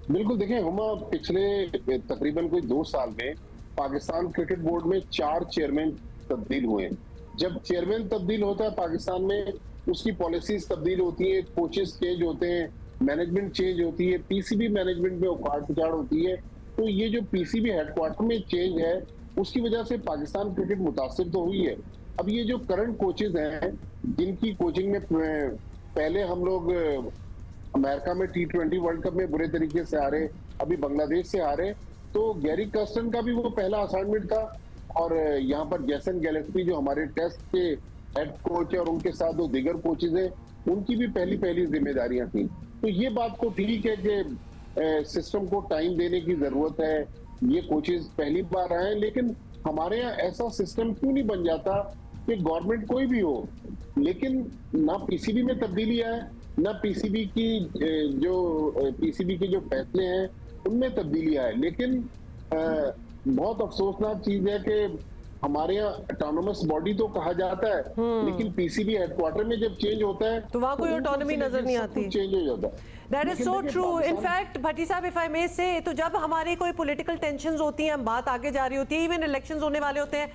बिल्कुल, देखें हुमा, पिछले तकरीबन कोई 2 साल में पाकिस्तान क्रिकेट बोर्ड में 4 चेयरमैन तब्दील हुए। जब चेयरमैन तब्दील होता है पाकिस्तान में, उसकी पॉलिसीज तब्दील होती है, कोचेस चेंज होते हैं, मैनेजमेंट चेंज होती है, पीसीबी मैनेजमेंट में उखाड़ पिछाड़ होती है। तो ये जो पीसीबी हेडक्वार्टर में चेंज है, उसकी वजह से पाकिस्तान क्रिकेट मुतासिर तो हुई है। अब ये जो करंट कोचेज हैं, जिनकी कोचिंग में पहले हम लोग अमेरिका में T20 वर्ल्ड कप में बुरे तरीके से हारे, अभी बांग्लादेश से हारे, तो गैरी कर्स्टन का भी वो पहला असाइनमेंट था, और यहाँ पर जैसन गैलेस्पी जो हमारे टेस्ट के हेड कोच है और उनके साथ जो दीगर कोचेज हैं, उनकी भी पहली जिम्मेदारियां थी। तो ये बात तो ठीक है कि सिस्टम को टाइम देने की जरूरत है, ये कोचेज पहली बार आए, लेकिन हमारे यहाँ ऐसा सिस्टम क्यों नहीं बन जाता कि गवर्नमेंट कोई भी हो, लेकिन ना पीसीबी में तब्दीली आए, ना पीसीबी की जो फैसले हैं उनमें तब्दीली आए। लेकिन बहुत अफसोसनाक चीज है कि हमारे यहाँ ऑटोनोमस बॉडी तो कहा जाता है, लेकिन पीसीबी हेडक्वार्टर में जब चेंज होता है
तो वहाँ कोई ऑटोनॉमी नजर नहीं आती,
चेंज हो जाता है।
That is so true. In fact, भट्टी साहब, if I may say, तो जब हमारी कोई पॉलिटिकल टेंशंस होती हैं, बात आगे जा रही होती है, इवन इलेक्शंस होने वाले होते हैं,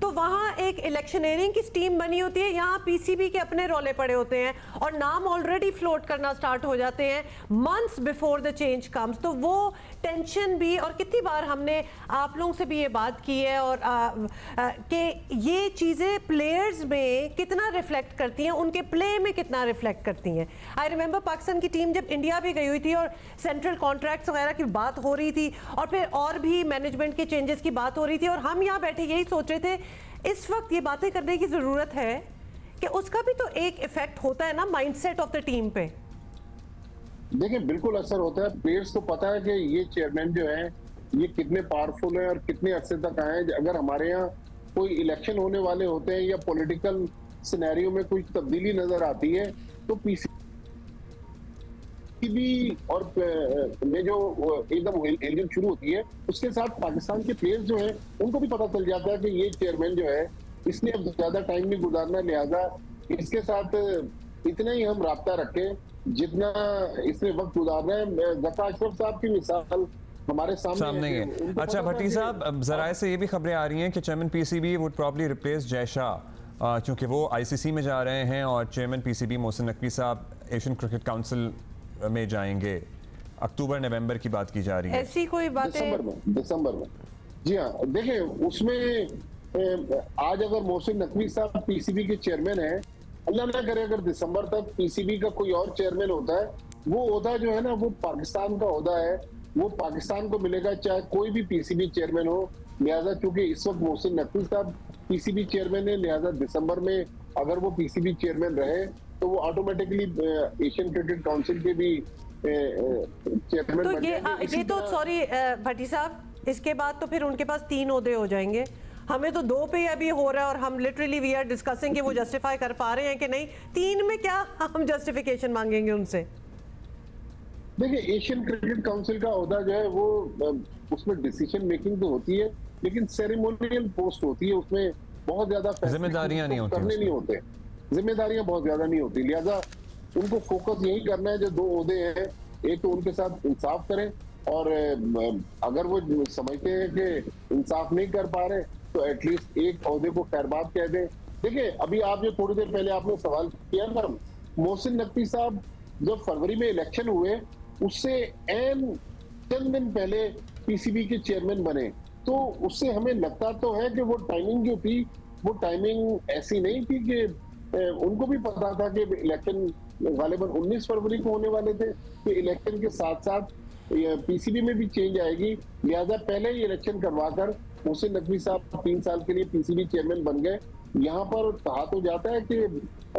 तो वहाँ एक इलेक्शनरिंग की स्टीम बनी होती है, यहाँ पीसीबी के अपने रोले पड़े होते हैं और नाम ऑलरेडी फ्लोट करना स्टार्ट हो जाते हैं months before the change comes. तो वो टेंशन भी, और कितनी बार हमने आप लोगों से भी ये बात की है और कि ये चीज़ें प्लेयर्स में कितना रिफ्लेक्ट करती हैं, उनके प्ले में कितना रिफ्लेक्ट करती हैं। आई रिमेंबर पाकिस्तान की टीम जब इंडिया भी गई हुई थी और सेंट्रल कॉन्ट्रैक्ट्स वगैरह की बात हो रही थी और फिर और भी मैनेजमेंट के चेंजेस की बात हो रही थी, और हम यहाँ बैठे यही सोच रहे थे इस वक्त ये बातें करने की जरूरत है कि उसका भी तो एक इफेक्ट होता है ना माइंडसेट ऑफ द टीम पे।
देखिए, बिल्कुल असर होता है। प्लेयर्स को पता है कि ये चेयरमैन जो है ये कितने पावरफुल है और कितने अरसे तक आए। अगर हमारे यहाँ कोई इलेक्शन होने वाले होते हैं या पॉलिटिकल सिनेरियो में कोई तब्दीली नजर आती है, तो पीसीबी और में जो एकदम हिलजुल शुरू होती है, उसके साथ पाकिस्तान के प्लेयर्स जो हैं उनको भी पता चल जाता है कि ये चेयरमैन जो है इसने अब ज्यादा टाइम नहीं गुजारना, लिहाजा इसके साथ इतना ही हम राब्ता रखें जितना इसने वक्त गुजारना है। जफर अशरफ साहब की मिसाल हमारे सामने
है। अच्छा भट्टी साहब, जराए से ये भी खबरें आ रही हैं कि chairman PCB would probably replace Jay Shah, क्योंकि वो आईसीसी में जा रहे हैं और चेयरमैन पीसीबी मोहसिन नकवी साहब एशियन क्रिकेट काउंसिल में जाएंगे। अक्टूबर नवंबर की बात की जा रही है,
ऐसी कोई बातें
दिसंबर में। जी हाँ, देखिए उसमें आज अगर मोहसिन नकवी साहब पीसीबी के चेयरमैन हैं, अल्लाह ना करे अगर दिसंबर तक पीसीबी का कोई और चेयरमैन होता है, वो ओहदा जो है ना वो पाकिस्तान का ओहदा है, वो पाकिस्तान को मिलेगा चाहे कोई भी पीसीबी चेयरमैन हो। लिहाजा चूंकि इस वक्त मोहसिन नकवी साहब पीसीबी चेयरमैन है, लिहाजा दिसंबर में अगर वो पीसीबी चेयरमैन रहे तो वो ऑटोमेटिकली एशियन क्रिकेट काउंसिल के भी चेयरमैन।
तो ये तो सॉरी भट्टी साहब, इसके बाद तो फिर उनके पास 3 ओहदे हो जाएंगे। हमें तो 2 पे अभी हो रहा है और हम लिटरली वी आर डिस्कसिंग कि वो जस्टिफाई कर पा रहे हैं कि नहीं। 3 में क्या हम जस्टिफिकेशन मांगेंगे उनसे?
देखिए, एशियन क्रिकेट काउंसिल का ओहदा जो है वो उसमें डिसीजन मेकिंग तो होती है, लेकिन सेरेमोनियल पोस्ट होती है, उसमें बहुत ज्यादा
जिम्मेदारियां नहीं होती,
करने नहीं होते, जिम्मेदारियां बहुत ज्यादा नहीं होती। लिहाजा उनको फोकस यही करना है जो 2 ओहदे हैं, एक तो उनके साथ इंसाफ करें, और अगर वो समझते हैं कि इंसाफ नहीं कर पा रहे तो एटलीस्ट एक ओहदे को खैरबाद कह दें देखिए अभी आप जो थोड़ी देर पहले आपने सवाल किया ना, मोहसिन नकवी साहब जब फरवरी में इलेक्शन हुए उससे चंद दिन पहले पीसीबी के चेयरमैन बने, तो उससे हमें लगता तो है कि वो टाइमिंग जो थी वो टाइमिंग ऐसी नहीं थी कि उनको भी पता था कि इलेक्शन गालिबन 19 फरवरी को होने वाले थे, कि इलेक्शन के साथ साथ पीसीबी में भी चेंज आएगी, लिहाजा पहले ही इलेक्शन करवाकर मोहसिन नकवी साहब 3 साल के लिए पीसीबी चेयरमैन बन गए। यहाँ पर कहा तो जाता है कि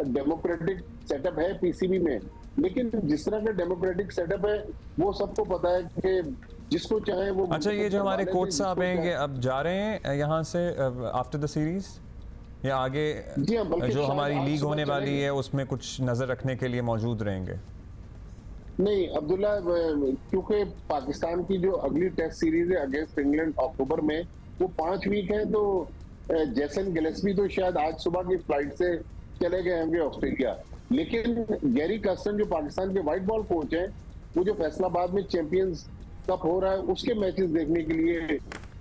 डेमोक्रेटिक सेटअप है पीसीबी में, लेकिन जिस तरह का डेमोक्रेटिक सेटअप है वो सबको पता है कि जिसको चाहे वो।
अच्छा, ये जो हमारे कोच साहब हैं ये अब जा रहे हैं यहाँ से आफ्टर द सीरीज, या आगे जो हमारी लीग होने वाली है उसमें कुछ नजर रखने के लिए मौजूद रहेंगे?
नहीं अब्दुल्ला, क्योंकि पाकिस्तान की जो अगली टेस्ट सीरीज है अगेंस्ट इंग्लैंड अक्टूबर में, वो 5 वीक है, तो जैसन गिलेस्पी तो शायद आज सुबह की फ्लाइट से चले गए होंगे ऑस्ट्रेलिया, लेकिन गैरी कर्स्टन जो पाकिस्तान के व्हाइट बॉल कोच हैं, वो जो फैसलाबाद में चैंपियंस कप हो रहा है उसके मैचेस देखने के लिए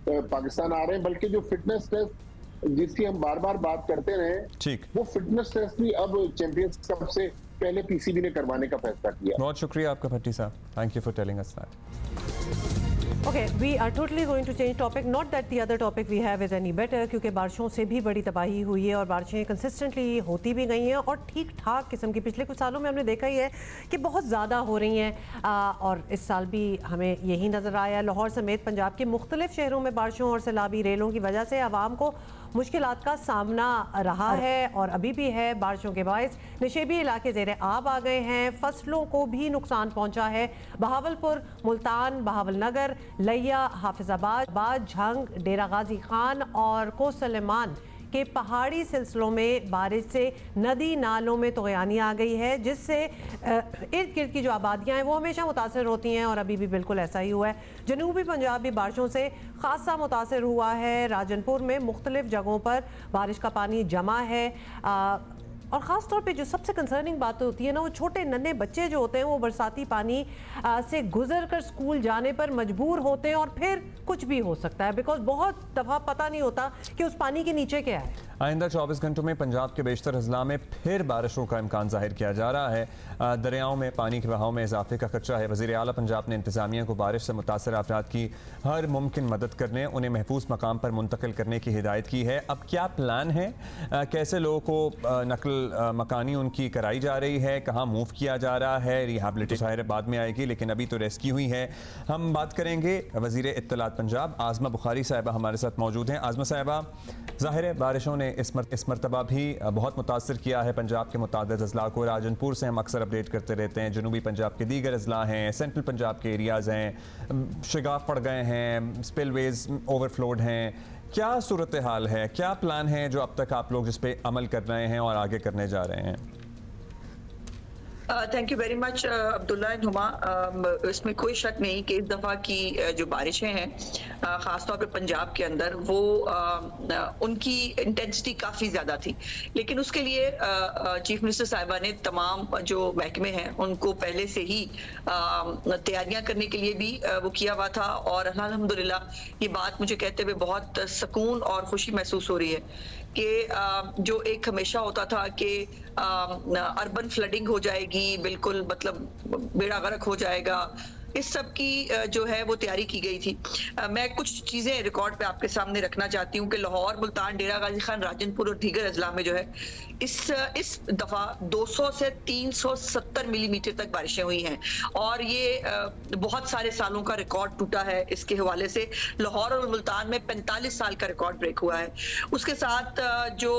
पाकिस्तान आ रहे हैं। बल्कि जो फिटनेस टेस्ट जिसकी हम बार बार बात करते रहे, ठीक, वो फिटनेस टेस्ट भी अब चैंपियंस कप से पहले पीसीबी ने करवाने का फैसला किया।
बहुत शुक्रिया आपका भट्टी साहब, thank you for telling us that.
Okay, we are totally going to change topic. Not that the other topic we have is any better, क्योंकि बारिशों से भी बड़ी तबाही हुई है और बारिशें कंसिस्टेंटली होती भी गई हैं और ठीक ठाक किस्म की। पिछले कुछ सालों में हमने देखा ही है कि बहुत ज़्यादा हो रही हैं और इस साल भी हमें यही नज़र आया। लाहौर समेत पंजाब के मुख्तलिफ शहरों में बारिशों और सैलाबी रेलों की वजह से आवाम को मुश्किलात का सामना रहा है और अभी भी है। बारिशों के बायस नशेबी इलाके ज़ेरे आब आ गए हैं, फसलों को भी नुकसान पहुंचा है। बहावलपुर, मुल्तान, बहावलनगर, लिया, हाफिजाबाद, झंग, डेरा गाजी खान और कोसलमान के पहाड़ी सिलसिलों में बारिश से नदी नालों में तुग़यानी आ गई है, जिससे इर्द गिर्द की जो आबादियाँ हैं वो हमेशा मुतासर होती हैं और अभी भी बिल्कुल ऐसा ही हुआ है। जनूबी पंजाब भी बारिशों से खासा मुतासर हुआ है। राजनपुर में मुख्तलिफ जगहों पर बारिश का पानी जमा है और ख़ास तौर पे जो सबसे कंसर्निंग बात होती है ना, वो छोटे नन्हे बच्चे जो होते हैं वो बरसाती पानी से गुजर कर स्कूल जाने पर मजबूर होते हैं और फिर कुछ भी हो सकता है, बिकॉज बहुत दफ़ा पता नहीं होता कि उस पानी के नीचे क्या है।
आइंदा 24 घंटों में पंजाब के बेशतर अजला में फिर बारिशों का इम्कान जाहिर किया जा रहा है। दरियाओं में पानी के बहाव में इजाफे का खदशा है। वज़ीर आला पंजाब ने इंतज़ामिया को बारिश से मुतासर अफराद की हर मुमकिन मदद करने, उन्हें महफूज मकाम पर मुंतकिल करने की हिदायत की है। अब क्या प्लान है, कैसे लोगों को नकल मकानी उनकी कराई जा रही है, कहाँ मूव किया जा रहा है, रिहैबिलिटेशन ज़ाहिर बाद में आएगी, लेकिन अभी तो रेस्क्यू हुई है। हम बात करेंगे वज़ीर इत्तलात पंजाब आज़मा बुखारी साहिबा हमारे साथ मौजूद हैं। आज़मा साहिबा, ज़ाहिर है बारिशों ने इस मरतबा भी बहुत मुतासर किया है पंजाब के मुतादिद अजला को। राजनपुर से हम अक्सर अपडेट करते रहते हैं, जनूबी पंजाब के दीगर अजला हैं, सेंट्रल पंजाब के एरियाज़ हैं, शिगाफ पड़ गए हैं, स्पिलवेज ओवरफ्लोड हैं। क्या सूरत हाल है, क्या प्लान है जो अब तक आप लोग जिस पे अमल कर रहे हैं और आगे करने जा रहे हैं?
Thank you very much Abdullah and Huma. इसमें कोई शक नहीं कि इस दफ़ा की जो बारिशें हैं ख़ासतौर पे पंजाब के अंदर वो उनकी इंटेंसिटी काफ़ी ज़्यादा थी, लेकिन उसके लिए चीफ मिनिस्टर साहिबा ने तमाम जो महकमे हैं उनको पहले से ही तैयारियां करने के लिए भी वो किया हुआ था और अल्हम्दुलिल्लाह ये बात मुझे कहते हुए बहुत सुकून और खुशी महसूस हो रही है कि जो एक हमेशा होता था कि अर्बन फ्लडिंग हो जाएगी, बिल्कुल मतलब बेड़ा गर्क हो जाएगा, इस सब की जो है वो तैयारी की गई थी। मैं कुछ चीज़ें रिकॉर्ड पे आपके सामने रखना चाहती हूँ कि लाहौर, मुल्तान, डेरा गाजी खान, राजनपुर और दीगर अजला में जो है इस दफ़ा 200 से 370 मिलीमीटर तक बारिशें हुई हैं और ये बहुत सारे सालों का रिकॉर्ड टूटा है। इसके हवाले से लाहौर और मुल्तान में 45 साल का रिकॉर्ड ब्रेक हुआ है। उसके साथ जो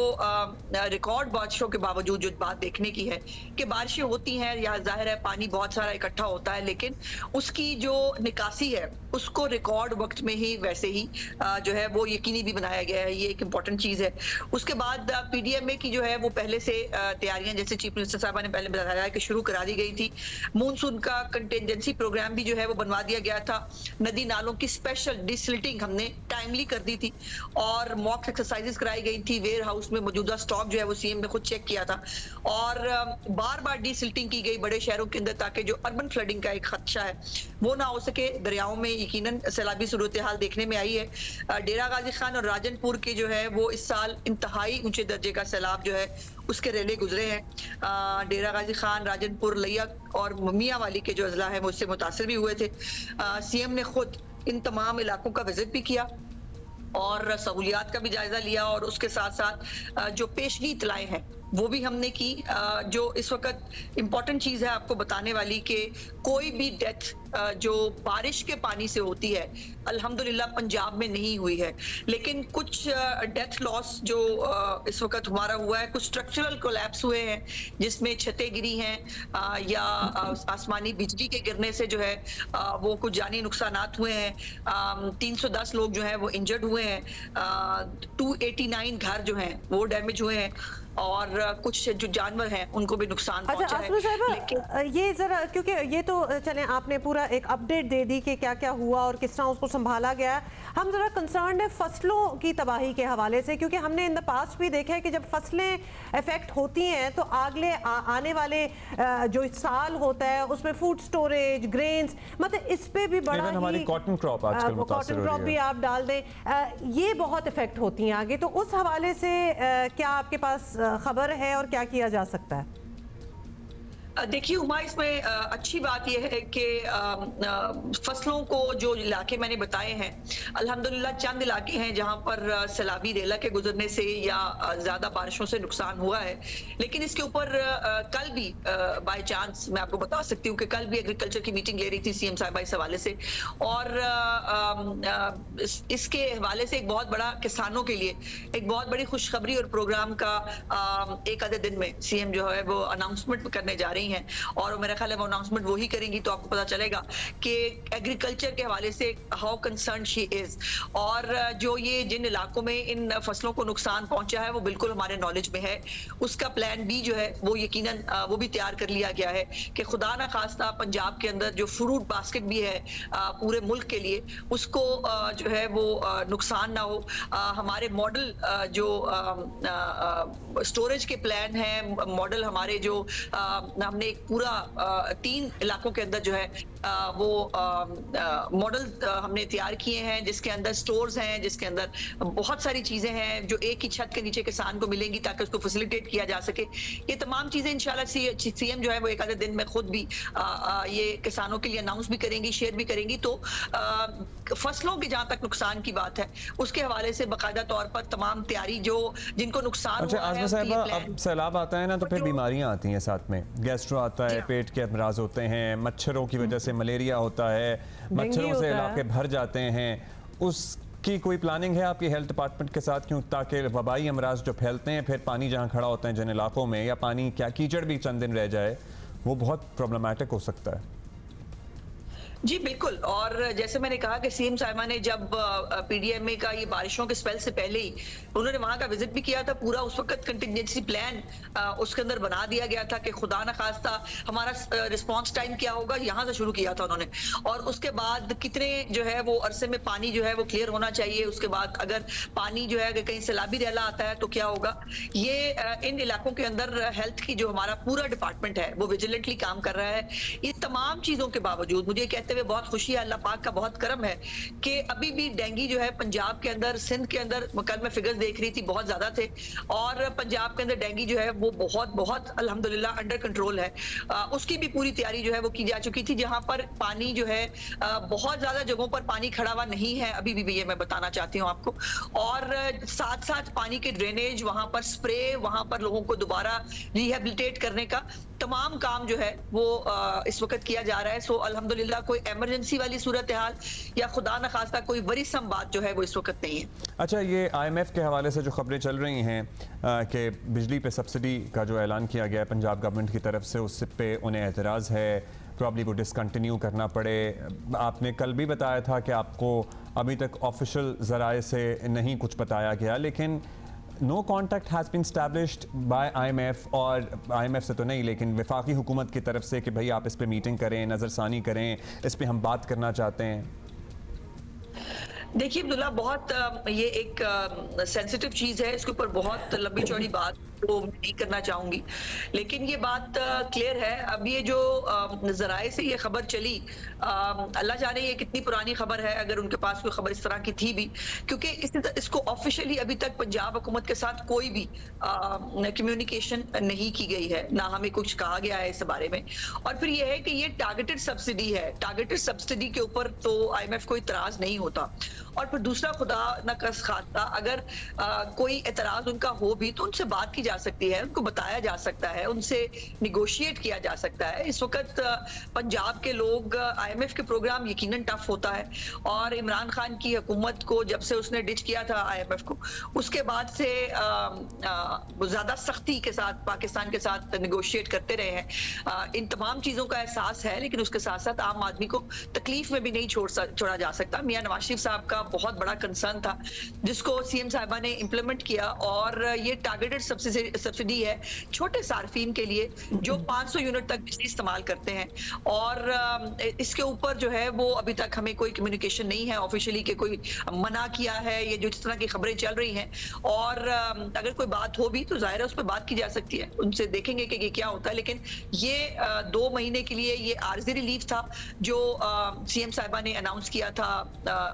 रिकॉर्ड बारिशों के बावजूद जो बात देखने की है कि बारिशें होती हैं, यहाँ जाहिर है पानी बहुत सारा इकट्ठा होता है, लेकिन उसकी जो निकासी है उसको रिकॉर्ड वक्त में ही वैसे ही जो है वो यकीनी भी बनाया गया है। ये एक इम्पॉर्टेंट चीज़ है। उसके बाद पीडीएमए की जो है वो पहले से तैयारियां, जैसे चीफ मिनिस्टर साहबा ने पहले बताया कि शुरू करा दी गई थी। मूनसून का कंटेंजेंसी प्रोग्राम भी जो है वो बनवा दिया गया था। नदी नालों की स्पेशल डिसिल्टिंग हमने टाइमली कर दी थी और मॉक एक्सरसाइजेस कराई गई थी। वेयर हाउस में मौजूदा स्टॉक जो है वो सीएम ने खुद चेक किया था और बार बार डिसिल्टिंग की गई बड़े शहरों के अंदर, ताकि जो अर्बन फ्लडिंग का एक खदशा है वो ना हो सके। दरियाओं में यकीनन सैलाबी सूरत हाल देखने में आई है। डेरा गाजी खान और राजनपुर के जो है वो इस साल इंतहाई ऊंचे दर्जे का सैलाब जो है उसके रेले गुजरे हैं। डेरा गाजी खान, राजनपुर, लिया और मियां वाली के जो अजला है वो उससे मुतासर भी हुए थे। सीएम ने खुद इन तमाम इलाकों का विजिट भी किया और सहूलियात का भी जायजा लिया और उसके साथ साथ जो पेशगी इतलाएं हैं वो भी हमने की। जो इस वक्त इम्पोर्टेंट चीज है आपको बताने वाली कि कोई भी डेथ जो बारिश के पानी से होती है अल्हम्दुलिल्लाह पंजाब में नहीं हुई है, लेकिन कुछ डेथ लॉस जो इस वक्त हमारा हुआ है, कुछ स्ट्रक्चरल कोलैप्स हुए हैं जिसमें छतें गिरी हैं या आसमानी बिजली के गिरने से जो है वो कुछ जानी नुकसानात हुए हैं। 310 लोग जो है वो इंजर्ड हुए हैं। 289 घर जो हैं वो डैमेज हुए हैं और कुछ जो जानवर हैं उनको भी नुकसान पहुंचा है।
लेकिन ये जरा, क्योंकि ये तो चलें आपने पूरा एक अपडेट दे दी कि क्या क्या हुआ और किस तरह उसको संभाला गया, हम जरा कंसर्न है फसलों की तबाही के हवाले से, क्योंकि हमने इन द पास्ट भी देखा है कि जब फसलें इफेक्ट होती हैं तो अगले आने वाले जो साल होता है उसमें फूड स्टोरेज, ग्रेन्स, मतलब इस पे भी बड़ा
हमारी कॉटन क्रॉप आजकल मुतासिर हो रही है।
कॉटन क्रॉप भी आप डाल दें, ये बहुत इफेक्ट होती हैं आगे। तो उस हवाले से क्या आपके पास खबर है और क्या किया जा सकता है?
देखिए हुमा, इसमें अच्छी बात यह है कि फसलों को जो इलाके मैंने बताए हैं अल्हम्दुलिल्लाह चंद इलाके हैं जहां पर सैलाबी रेला के गुजरने से या ज्यादा बारिशों से नुकसान हुआ है। लेकिन इसके ऊपर कल भी बाय चांस मैं आपको बता सकती हूँ कि कल भी एग्रीकल्चर की मीटिंग ले रही थी सीएम साहिबा इस हवाले से, और इसके हवाले से एक बहुत बड़ा किसानों के लिए एक बहुत बड़ी खुशखबरी और प्रोग्राम का एक आधे दिन में सीएम जो है वो अनाउंसमेंट करने जा रही हैं और मेरा ख्याल है वो अनाउंसमेंट वही करेंगी तो आपको पता चलेगा कि एग्रीकल्चर के हवाले से हाउ कंसर्न शी इज। और जो ये जिन इलाकों में इन फसलों को नुकसान पहुंचा है वो बिल्कुल हमारे नॉलेज में है। उसका प्लान बी जो है वो यकीनन वो भी तैयार कर लिया गया है कि खुदा ना खास्ता पंजाब के अंदर जो फ्रूट बास्केट भी है पूरे मुल्क के लिए उसको जो है वो नुकसान ना हो। हमारे मॉडल जो स्टोरेज के प्लान है, मॉडल हमारे जो हमने एक पूरा 3 इलाकों के अंदर जो है वो मॉडल हमने तैयार किए हैं जिसके अंदर स्टोर्स हैं, जिसके अंदर बहुत सारी चीजें हैं जो एक ही छत के नीचे किसान को मिलेंगी ताकि उसको फैसिलिटेट किया जा सके। ये तमाम चीजें इंशाल्लाह सीएम जो है वो एक आधे दिन में खुद भी ये किसानों के लिए अनाउंस भी करेंगी, शेयर भी करेंगी। तो फसलों के जहां तक नुकसान की बात है उसके हवाले से बाकायदा तौर पर तमाम तैयारी जो जिनको नुकसान हुआ है।
अब सैलाब आता है ना तो फिर बीमारियां आती हैं साथ में, गैस्ट्रो आता है, पेट के अमराज होते हैं, मच्छरों की वजह से मलेरिया होता है, मच्छरों से इलाके भर जाते हैं। उसकी कोई प्लानिंग है आपकी हेल्थ डिपार्टमेंट के साथ, क्यों ताकि वबाई अमराज जो फैलते हैं फिर पानी जहाँ खड़ा होता है जिन इलाकों में, या पानी क्या कीचड़ भी चंद दिन रह जाए, वो बहुत प्रॉब्लमैटिक हो सकता है।
जी बिल्कुल, और जैसे मैंने कहा कि सीएम साहिबा ने जब पीडीएमए का ये बारिशों के स्पेल से पहले ही उन्होंने वहां का विजिट भी किया था, पूरा उस वक्त कंटिजेंसी प्लान उसके अंदर बना दिया गया था कि खुदा ना खास्ता हमारा रिस्पांस टाइम क्या होगा, यहाँ से शुरू किया था उन्होंने। और उसके बाद कितने जो है वो अरसे में पानी जो है वो क्लियर होना चाहिए, उसके बाद अगर पानी जो है कहीं सैलाबी रेला आता है तो क्या होगा। ये इन इलाकों के अंदर हेल्थ की जो हमारा पूरा डिपार्टमेंट है वो विजिलेंटली काम कर रहा है। ये तमाम चीजों के बावजूद मुझे कहते हुए बहुत खुशी है, अल्लाह पाक का बहुत करम है कि अभी भी डेंगू जो है पंजाब के अंदर, सिंध के अंदर, कल मैं फिगर्स देख रही थी बहुत ज्यादा थे, और पंजाब के अंदर डेंगू जो है वो बहुत बहुत अल्हम्दुलिल्लाह अंडर कंट्रोल है। उसकी भी पूरी तैयारी जो है वो की जा चुकी थी। जहां पर पानी जो है बहुत ज्यादा जगहों पर पानी खड़ा हुआ नहीं है अभी भी ये मैं बताना चाहती हूँ आपको, और साथ साथ पानी के ड्रेनेज, वहां पर स्प्रे, वहां पर लोगों को दोबारा रिहेबिलिटेट करने का तमाम काम जो है वो इस वक्त किया जा रहा है। सो अल्हम्दुलिल्लाह कोई इमरजेंसी वाली सूरत हाल या खुदा न खास्ता कोई वरीसम बात जो है वो इस वक्त नहीं है।
अच्छा, ये IMF के हवाले से जो खबरें चल रही हैं कि बिजली पे सब्सिडी का जो ऐलान किया गया है पंजाब गवर्नमेंट की तरफ से, उस पे उन्हें एतराज़ है, प्रॉब्ली वो डिसकंटिन्यू करना पड़े। आपने कल भी बताया था कि आपको अभी तक ऑफिशियल ज़राए से नहीं कुछ बताया गया, लेकिन no contact has been established by IMF, और IMF से तो नहीं लेकिन वफाकी हुकूमत की तरफ से कि भाई आप इस पे मीटिंग करें, नज़रसानी करें, इस पे हम बात करना चाहते हैं।
देखिए अब्दुल्ला, बहुत ये एक सेंसिटिव चीज है, इसके ऊपर बहुत लंबी चौड़ी बात तो नहीं करना चाहूंगी, लेकिन ये बात क्लियर है। अब ये जो जराए से ये खबर चली, अल्लाह जाने ये कितनी पुरानी खबर है, अगर उनके पास कोई खबर इस तरह की थी भी, क्योंकि इसको ऑफिशियली अभी तक पंजाब हुकूमत के साथ कोई भी कम्युनिकेशन नहीं की गई है, ना हमें कुछ कहा गया है इस बारे में। और फिर ये है कि ये टारगेटेड सब्सिडी है, टारगेटेड सब्सिडी के ऊपर तो IMF को इतराज नहीं होता। और फिर दूसरा, खुदा न खास्ता अगर कोई एतराज उनका हो भी तो उनसे बात की जा सकती है, उनको बताया जा सकता है, उनसे निगोशिएट किया जा सकता है। इस वक्त पंजाब के लोग, IMF के प्रोग्राम यकीनन टफ होता है, और इमरान खान की हुकूमत को जब से उसने डिच किया था IMF को, उसके बाद से ज्यादा सख्ती के साथ पाकिस्तान के साथ निगोशिएट करते रहे हैं। इन तमाम चीजों का एहसास है, लेकिन उसके साथ साथ आम आदमी को तकलीफ में भी नहीं छोड़ा जा सकता। मियां नवाज शरीफ साहब का बहुत बड़ा कंसर्न था, जिसको CM साहिबा ने इम्प्लीमेंट किया, और ये टारगेटेड सब्सिडी है छोटे सार्फिन के लिए जो 500 यूनिट तक बिजली इस्तेमाल करते हैं। और इसके ऊपर जो है वो अभी तक हमें कोई कम्युनिकेशन नहीं है ऑफिशियली कि कोई मना किया है, ये जो इस तरह की खबरें चल रही हैं। और अगर कोई बात हो भी तो जाहिर है उस पर बात की जा सकती है, उनसे देखेंगे कि ये क्या होता है। लेकिन ये 2 महीने के लिए ये आर्जी रिलीफ था जो CM साहिबा ने अनाउंस किया था,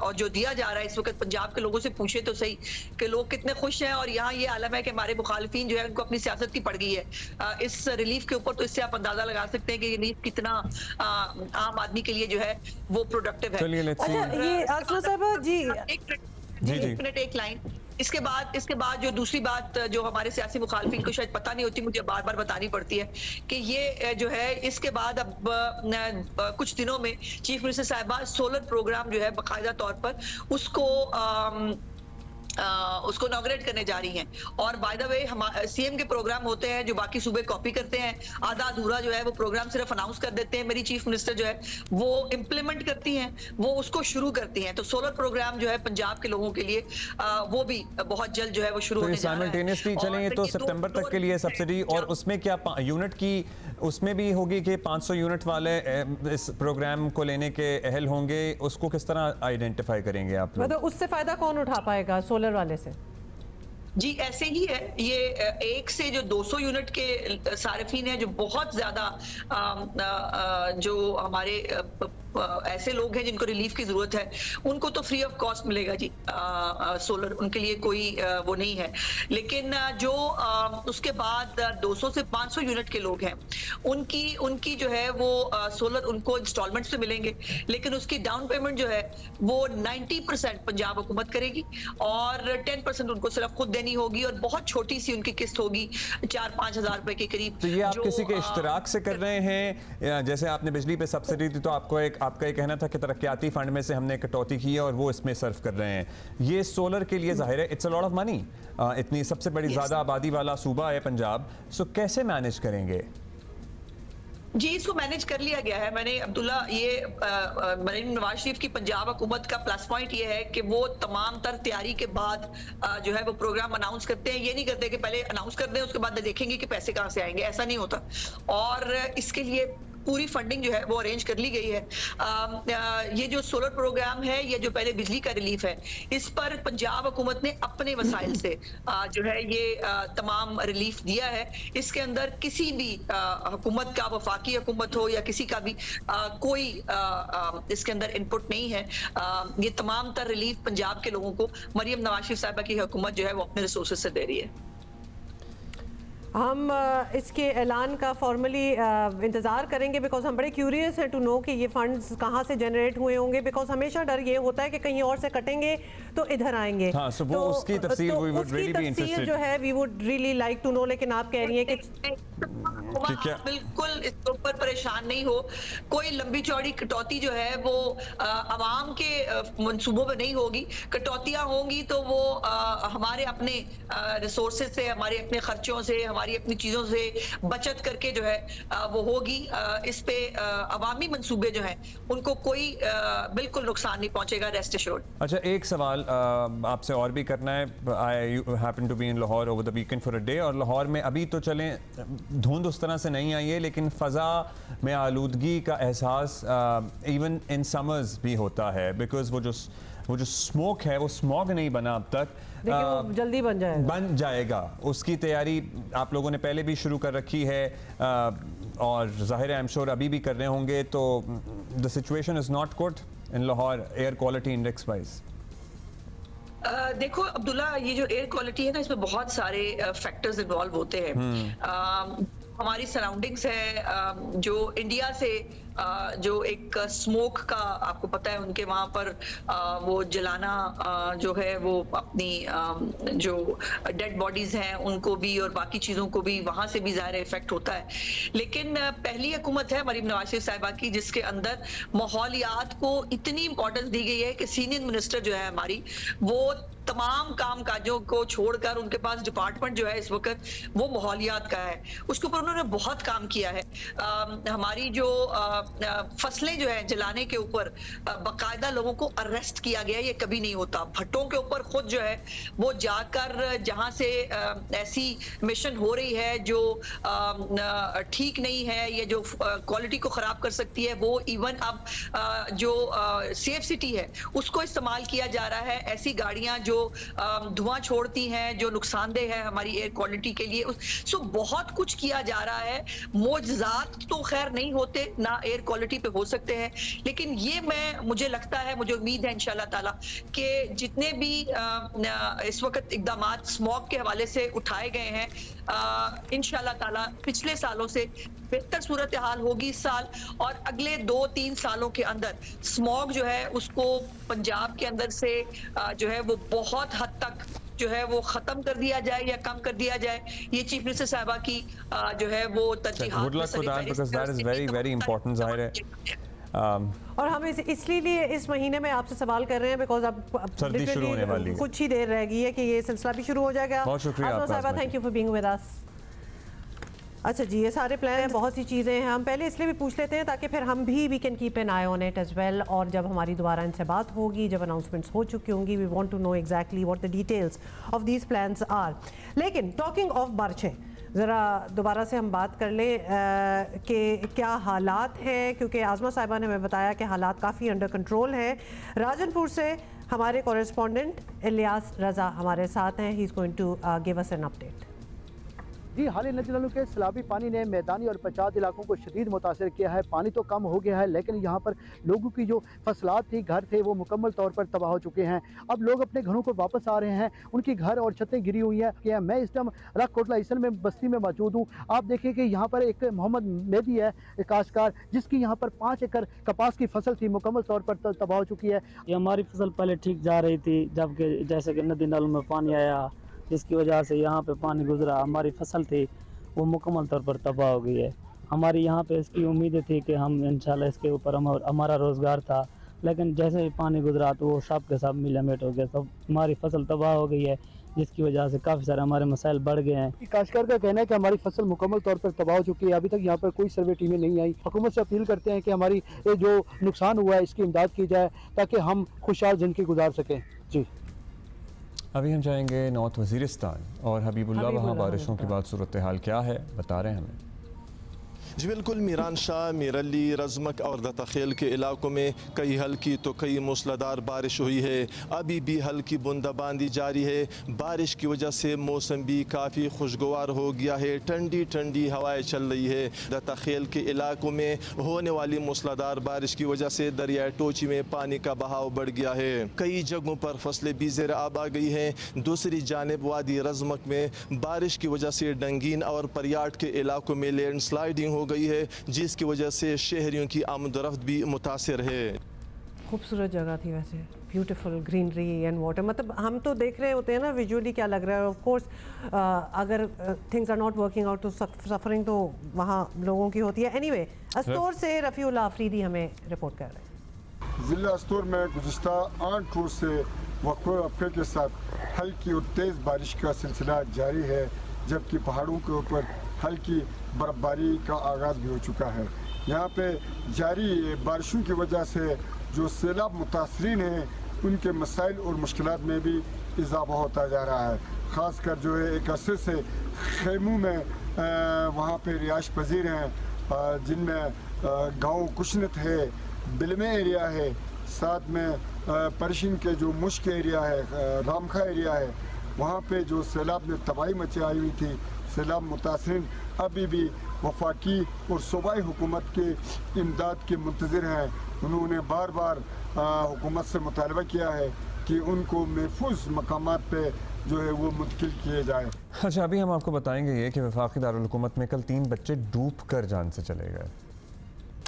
और जो दिया जा रहा है इस वक्त। पंजाब के लोगों से पूछे तो सही कि लोग कितने खुश हैं, और यहाँ ये आलम है कि हमारे मुखालिफिन जो है उनको अपनी सियासत की पड़ गई है इस रिलीफ के ऊपर। तो इससे आप अंदाजा लगा सकते हैं कि ये रिलीफ कितना आम आदमी के लिए जो है वो प्रोडक्टिव है। एक मिनट, एक लाइन। इसके बाद जो दूसरी बात जो हमारे सियासी मुखालिफिन को शायद पता नहीं होती, मुझे बार बार बतानी पड़ती है कि ये जो है इसके बाद अब कुछ दिनों में चीफ मिनिस्टर साहिबा सोलर प्रोग्राम जो है बाकायदा तौर पर उसको इनॉग्रेट करने जा रही हैं। और बाय द वे CM के प्रोग्राम होते हैं जो बाकी सूबे कॉपी करते हैं, आधा अधूरा जो है वो प्रोग्राम सिर्फ अनाउंस कर देते हैं। मेरी चीफ मिनिस्टर जो है वो इम्प्लीमेंट करती हैं, वो उसको शुरू करती हैं। तो सोलर प्रोग्राम जो है पंजाब के लोगों के लिए वो भी बहुत जल्द जो है वो शुरू होने जा रहा है।
साइमल्टेनियसली चलेंगे तो सितंबर तक के लिए सब्सिडी, और उसमें क्या यूनिट की उसमें भी होगी कि 500 यूनिट वाले इस प्रोग्राम को लेने के अहल होंगे, उसको किस तरह आइडेंटिफाई करेंगे आप लोग?
मतलब उससे फायदा कौन उठा पाएगा सोलर वाले से?
जी ऐसे ही है, ये 1 से जो 200 यूनिट के सार्फिन है, जो बहुत ज्यादा जो हमारे ऐसे लोग हैं जिनको रिलीफ की जरूरत है, उनको तो फ्री ऑफ कॉस्ट मिलेगा जी सोलर, उनके लिए कोई वो नहीं है। लेकिन जो उसके बाद 200 से 500 यूनिट के लोग हैं, उनकी जो है वो सोलर उनको इंस्टॉलमेंट से मिलेंगे, लेकिन उसकी डाउन पेमेंट जो है वो 90% पंजाब हुकूमत करेगी, और 10% उनको सिर्फ खुद देनी होगी, और बहुत छोटी सी उनकी किस्त होगी 4-5 हज़ार रुपए के करीब।
तो ये आप किसी के इश्तराक से कर रहे हैं? जैसे आपने बिजली पे सब्सिडी दी तो आपका ये कहना था कि तरक्याती फंड में से हमने कटौती की है और वो इसमें सर्व कर रहे हैं। ये सोलर के लिए जाहिर है it's a lot of money, इतनी सबसे बड़ी ज्यादा आबादी वाला सूबा है पंजाब, सो कैसे मैनेज करेंगे?
जी इसको मैनेज कर लिया गया है। मैंने अब्दुल्ला ये नवाज शरीफ की पंजाब हुकूमत का प्लस पॉइंट ये है कि वो तमाम तर तैयारी के बाद जो है वो प्रोग्राम अनाउंस करते हैं। ये नहीं करते कि पहले अनाउंस कर दें उसके बाद देखेंगे कि पैसे कहाँ से आएंगे, ऐसा नहीं होता। और इसके लिए पूरी फंडिंग जो है वो अरेंज कर ली गई है। ये जो सोलर प्रोग्राम है, ये जो पहले बिजली का रिलीफ है, इस पर पंजाब हुकूमत ने अपने वसाइल से जो है ये तमाम रिलीफ दिया है। इसके अंदर किसी भी हुकूमत का, वफाकी हुकूमत हो या किसी का भी कोई इसके अंदर इनपुट नहीं है। ये तमाम तर रिलीफ पंजाब के लोगों को मरियम नवाज शरीफ साहिबा की हुकूमत जो है वो अपने रिसोर्सेज से दे रही है।
हम इसके ऐलान का फॉर्मली इंतज़ार करेंगे, बिकॉज हम बड़े क्यूरियस हैं टू नो कि ये फंड्स कहाँ से जनरेट हुए होंगे, बिकॉज हमेशा डर ये होता है कि कहीं और से कटेंगे तो इधर आएंगे।
हाँ, so वो उसकी तफसील
जो है we would really like to know. लेकिन आप कह रही हैं कि
बिल्कुल इसके ऊपर परेशान नहीं हो, कोई लंबी चौड़ी कटौती जो है वो आवाम के मंसूबों में नहीं होगी। कटौतियां होंगी तो वो हमारे अपने रिसोर्सेज से, हमारे अपने खर्चों से, हमारी अपनी चीजों से बचत करके जो है वो होगी। इस पे अवामी मंसूबे जो हैं उनको कोई बिल्कुल नुकसान नहीं पहुंचेगा, रेस्ट एश्योर्ड।
अच्छा, एक सवाल आपसे और भी करना है। I happen to be in Lahore over the weekend for a day, और लाहौर में अभी तो चलें धुंध उस तरह से नहीं आई है, लेकिन फ़ज़ा में आलूदगी का एहसास इवन इन समर्स भी होता है, बिकॉज वो जो वो जो स्मोक है वो स्मॉग नहीं बना अब तक,
वो जल्दी बन जाएगा।
उसकी तैयारी आप लोगों ने पहले भी शुरू कर रखी है और ज़ाहिर है आई एम श्योर अभी भी कर रहे होंगे। तो the situation is not good in Lahore air quality index wise.
देखो अब्दुल्ला, ये जो एयर क्वालिटी है ना, इसमें बहुत सारे फैक्टर्स इन्वॉल्व होते हैं। हमारी सराउंडिंग्स है, जो इंडिया से जो एक स्मोक का आपको पता है, उनके वहाँ पर वो जलाना जो है वो अपनी जो डेड बॉडीज हैं उनको भी और बाकी चीज़ों को भी वहाँ से भी ज़ाहिर इफेक्ट होता है। लेकिन पहली हुकूमत है मरीम नवाज शरीफ साहिबा की जिसके अंदर माहौलियात को इतनी इंपॉर्टेंस दी गई है कि सीनियर मिनिस्टर जो है हमारी, वो तमाम काम काजों को छोड़कर उनके पास डिपार्टमेंट जो है इस वक्त वो माहौलियात का है, उसके ऊपर उन्होंने बहुत काम किया है। हमारी जो फसलें जो है जलाने के ऊपर बाकायदा लोगों को अरेस्ट किया गया, ये कभी नहीं होता। भट्टों के ऊपर खुद जो है वो जाकर जहां से ऐसी मिशन हो रही है जो ठीक नहीं है, ये जो क्वालिटी को खराब कर सकती है, वो इवन अब जो सेफ सिटी है उसको इस्तेमाल किया जा रहा है। ऐसी गाड़ियां जो धुआं छोड़ती हैं, जो नुकसानदेह है हमारी एयर क्वालिटी के लिए, सो बहुत कुछ किया जा रहा है। मोजज़ात तो खैर नहीं होते ना एयर क्वालिटी पे हो सकते हैं, लेकिन ये मुझे लगता है, मुझे उम्मीद है इंशाल्लाह ताला कि जितने भी इस वक्त इक़दामात स्मॉग के हवाले से उठाए गए हैं, इंशाल्लाह ताला पिछले सालों से बेहतर सूरत हाल होगी इस साल, और अगले 2-3 सालों के अंदर स्मॉग जो है उसको पंजाब के अंदर से जो है वो बहुत हद तक जो है वो खत्म कर दिया जाए या कम कर दिया जाए। ये चीफ मिनिस्टर साहिबा की जो है वो तरजीहात और हम इसलिए इस महीने में आपसे सवाल कर रहे हैं बिकॉज अब
सर्दी शुरू होने वाली है,
कुछ ही देर रह गई है कि ये सिलसिला भी शुरू हो जाएगा।
बहुत शुक्रिया
साहिबा, thank you for being with us. अच्छा जी, ये सारे प्लान हैं, बहुत सी चीज़ें हैं। हम पहले इसलिए भी पूछ लेते हैं ताकि फिर हम भी we can keep an eye on it as well, और जब हमारी दोबारा इनसे बात होगी, जब अनाउंसमेंट्स हो चुकी होंगी, we want to know exactly what the details of these plans are. लेकिन टॉकिंग ऑफ बारिशें, ज़रा दोबारा से हम बात कर लें कि क्या हालात हैं, क्योंकि आज़मा साहिबा ने हमें बताया कि हालात काफ़ी अंडर कंट्रोल हैं। राजनपुर से हमारे कॉरेस्पॉन्डेंट इलियास रज़ा हमारे साथ हैं, he is going to give us an update.
जी, हाल ही नजरों के सैलाबी पानी ने मैदानी और पचात इलाकों को शदीद मुतासर किया है। पानी तो कम हो गया है, लेकिन यहाँ पर लोगों की जो फसलात थी, घर थे, वो मुकम्मल तौर पर तबाह हो चुके हैं। अब लोग अपने घरों को वापस आ रहे हैं, उनकी घर और छतें गिरी हुई हैं। मैं इस टाइम रख कोटला इसल में बस्ती में मौजूद हूँ। आप देखिए कि यहाँ पर एक मोहम्मद मेहदी है काश्तकार, जिसकी यहाँ पर 5 एकड़ कपास की फसल थी, मुकम्मल तौर पर तबाह हो चुकी है।
ये हमारी फसल पहले ठीक जा रही थी, जबकि जैसे कि नदी नालों में पानी आया, जिसकी वजह से यहाँ पे पानी गुजरा, हमारी फसल थी वो मुकम्मल तौर पर तबाह हो गई है। हमारी यहाँ पे इसकी उम्मीदें थी कि हम इंशाल्लाह इसके ऊपर हमारा रोज़गार था, लेकिन जैसे ही पानी गुजरा तो वो सब के सब मिलामेट हो गया, सब हमारी फसल तबाह हो गई है, जिसकी वजह से काफ़ी सारे हमारे मसाइल बढ़ गए हैं।
काश्तकार का कहना है कि हमारी फसल मुकम्मल तौर पर तबाह हो चुकी है। अभी तक यहाँ पर कोई सर्वे टीमें नहीं आई। हुकूमत से अपील करते हैं कि हमारी जो नुकसान हुआ है इसकी इमदाद की जाए ताकि हम खुशहाल ज़िंदगी गुजार सकें। जी,
अभी हम जाएंगे नॉर्थ वज़ीरिस्तान और हबीबुल्लाह, वहाँ बारिशों की बात सूरत हाल क्या है बता रहे हैं हमें।
जी बिल्कुल, मीरान शाह, मीरली, रज़मक और दत्ताखेल के इलाकों में कई हल्की तो कई मूसलाधार बारिश हुई है। अभी भी हल्की बूंदाबांदी जारी है। बारिश की वजह से मौसम भी काफ़ी खुशगवार हो गया है, ठंडी ठंडी हवाएं चल रही है। दत्ताखेल के इलाकों में होने वाली मूसलाधार बारिश की वजह से दरिया टोची में पानी का बहाव बढ़ गया है। कई जगहों पर फसलें भी ज़ेर आब आ गई हैं। दूसरी जानिब वादी रज़मक में बारिश की वजह से डंगीन और परियाट के इलाकों में लैंड स्लाइडिंग हो गई है, जिसकी वजह से शहरियों की आमदरफ्त भी मुतासिर है।
खूबसूरत जगह थी वैसे, ब्यूटीफुल ग्रीनरी एंड वाटर। मतलब हम तो देख रहे होते हैं ना विजुअली क्या लग रहा है। ऑफ कोर्स अगर things are not working out तो सफरिंग तो वहाँ लोगों की होती है। एनीवे, अस्तौर से रफ़ीउल आफरीदी हमें रिपोर्ट कर रहे हैं।
ज़िला अस्तौर में गुज़िश्ता 8 रोज़ से वक़्फ़े के साथ हल्की और तेज़ बारिश का सिलसिला जारी है, जबकि पहाड़ों के ऊपर हल्की बर्फबारी का आगाज़ भी हो चुका है। यहाँ पे जारी बारिशों की वजह से जो सैलाब मुतासरीन हैं उनके मसाइल और मुश्किलात में भी इजाफा होता जा रहा है। ख़ासकर जो है एक अरसे से खेमों में वहाँ पे रिहाइश पजीर हैं, जिनमें गाँव कुशनत है, बिलमे एरिया है, साथ में पर्शियन के जो मुश्क एरिया है, रामखा एरिया है, वहाँ पे जो सैलाब ने तबाही मचाई हुई थी, सैलाब मुतासरीन अभी भी वफाकी और सूबाई हुकूमत के इमदाद के मुंतज़िर हैं। उन्होंने बार बार हुकूमत से मुतालबा किया है कि उनको महफूज मकामात पे जो है वो मुंतकिल किए जाए।
अच्छा, अभी हम आपको बताएंगे ये कि वफाकी दारुल हुकूमत में कल 3 बच्चे डूब कर जान से चले गए।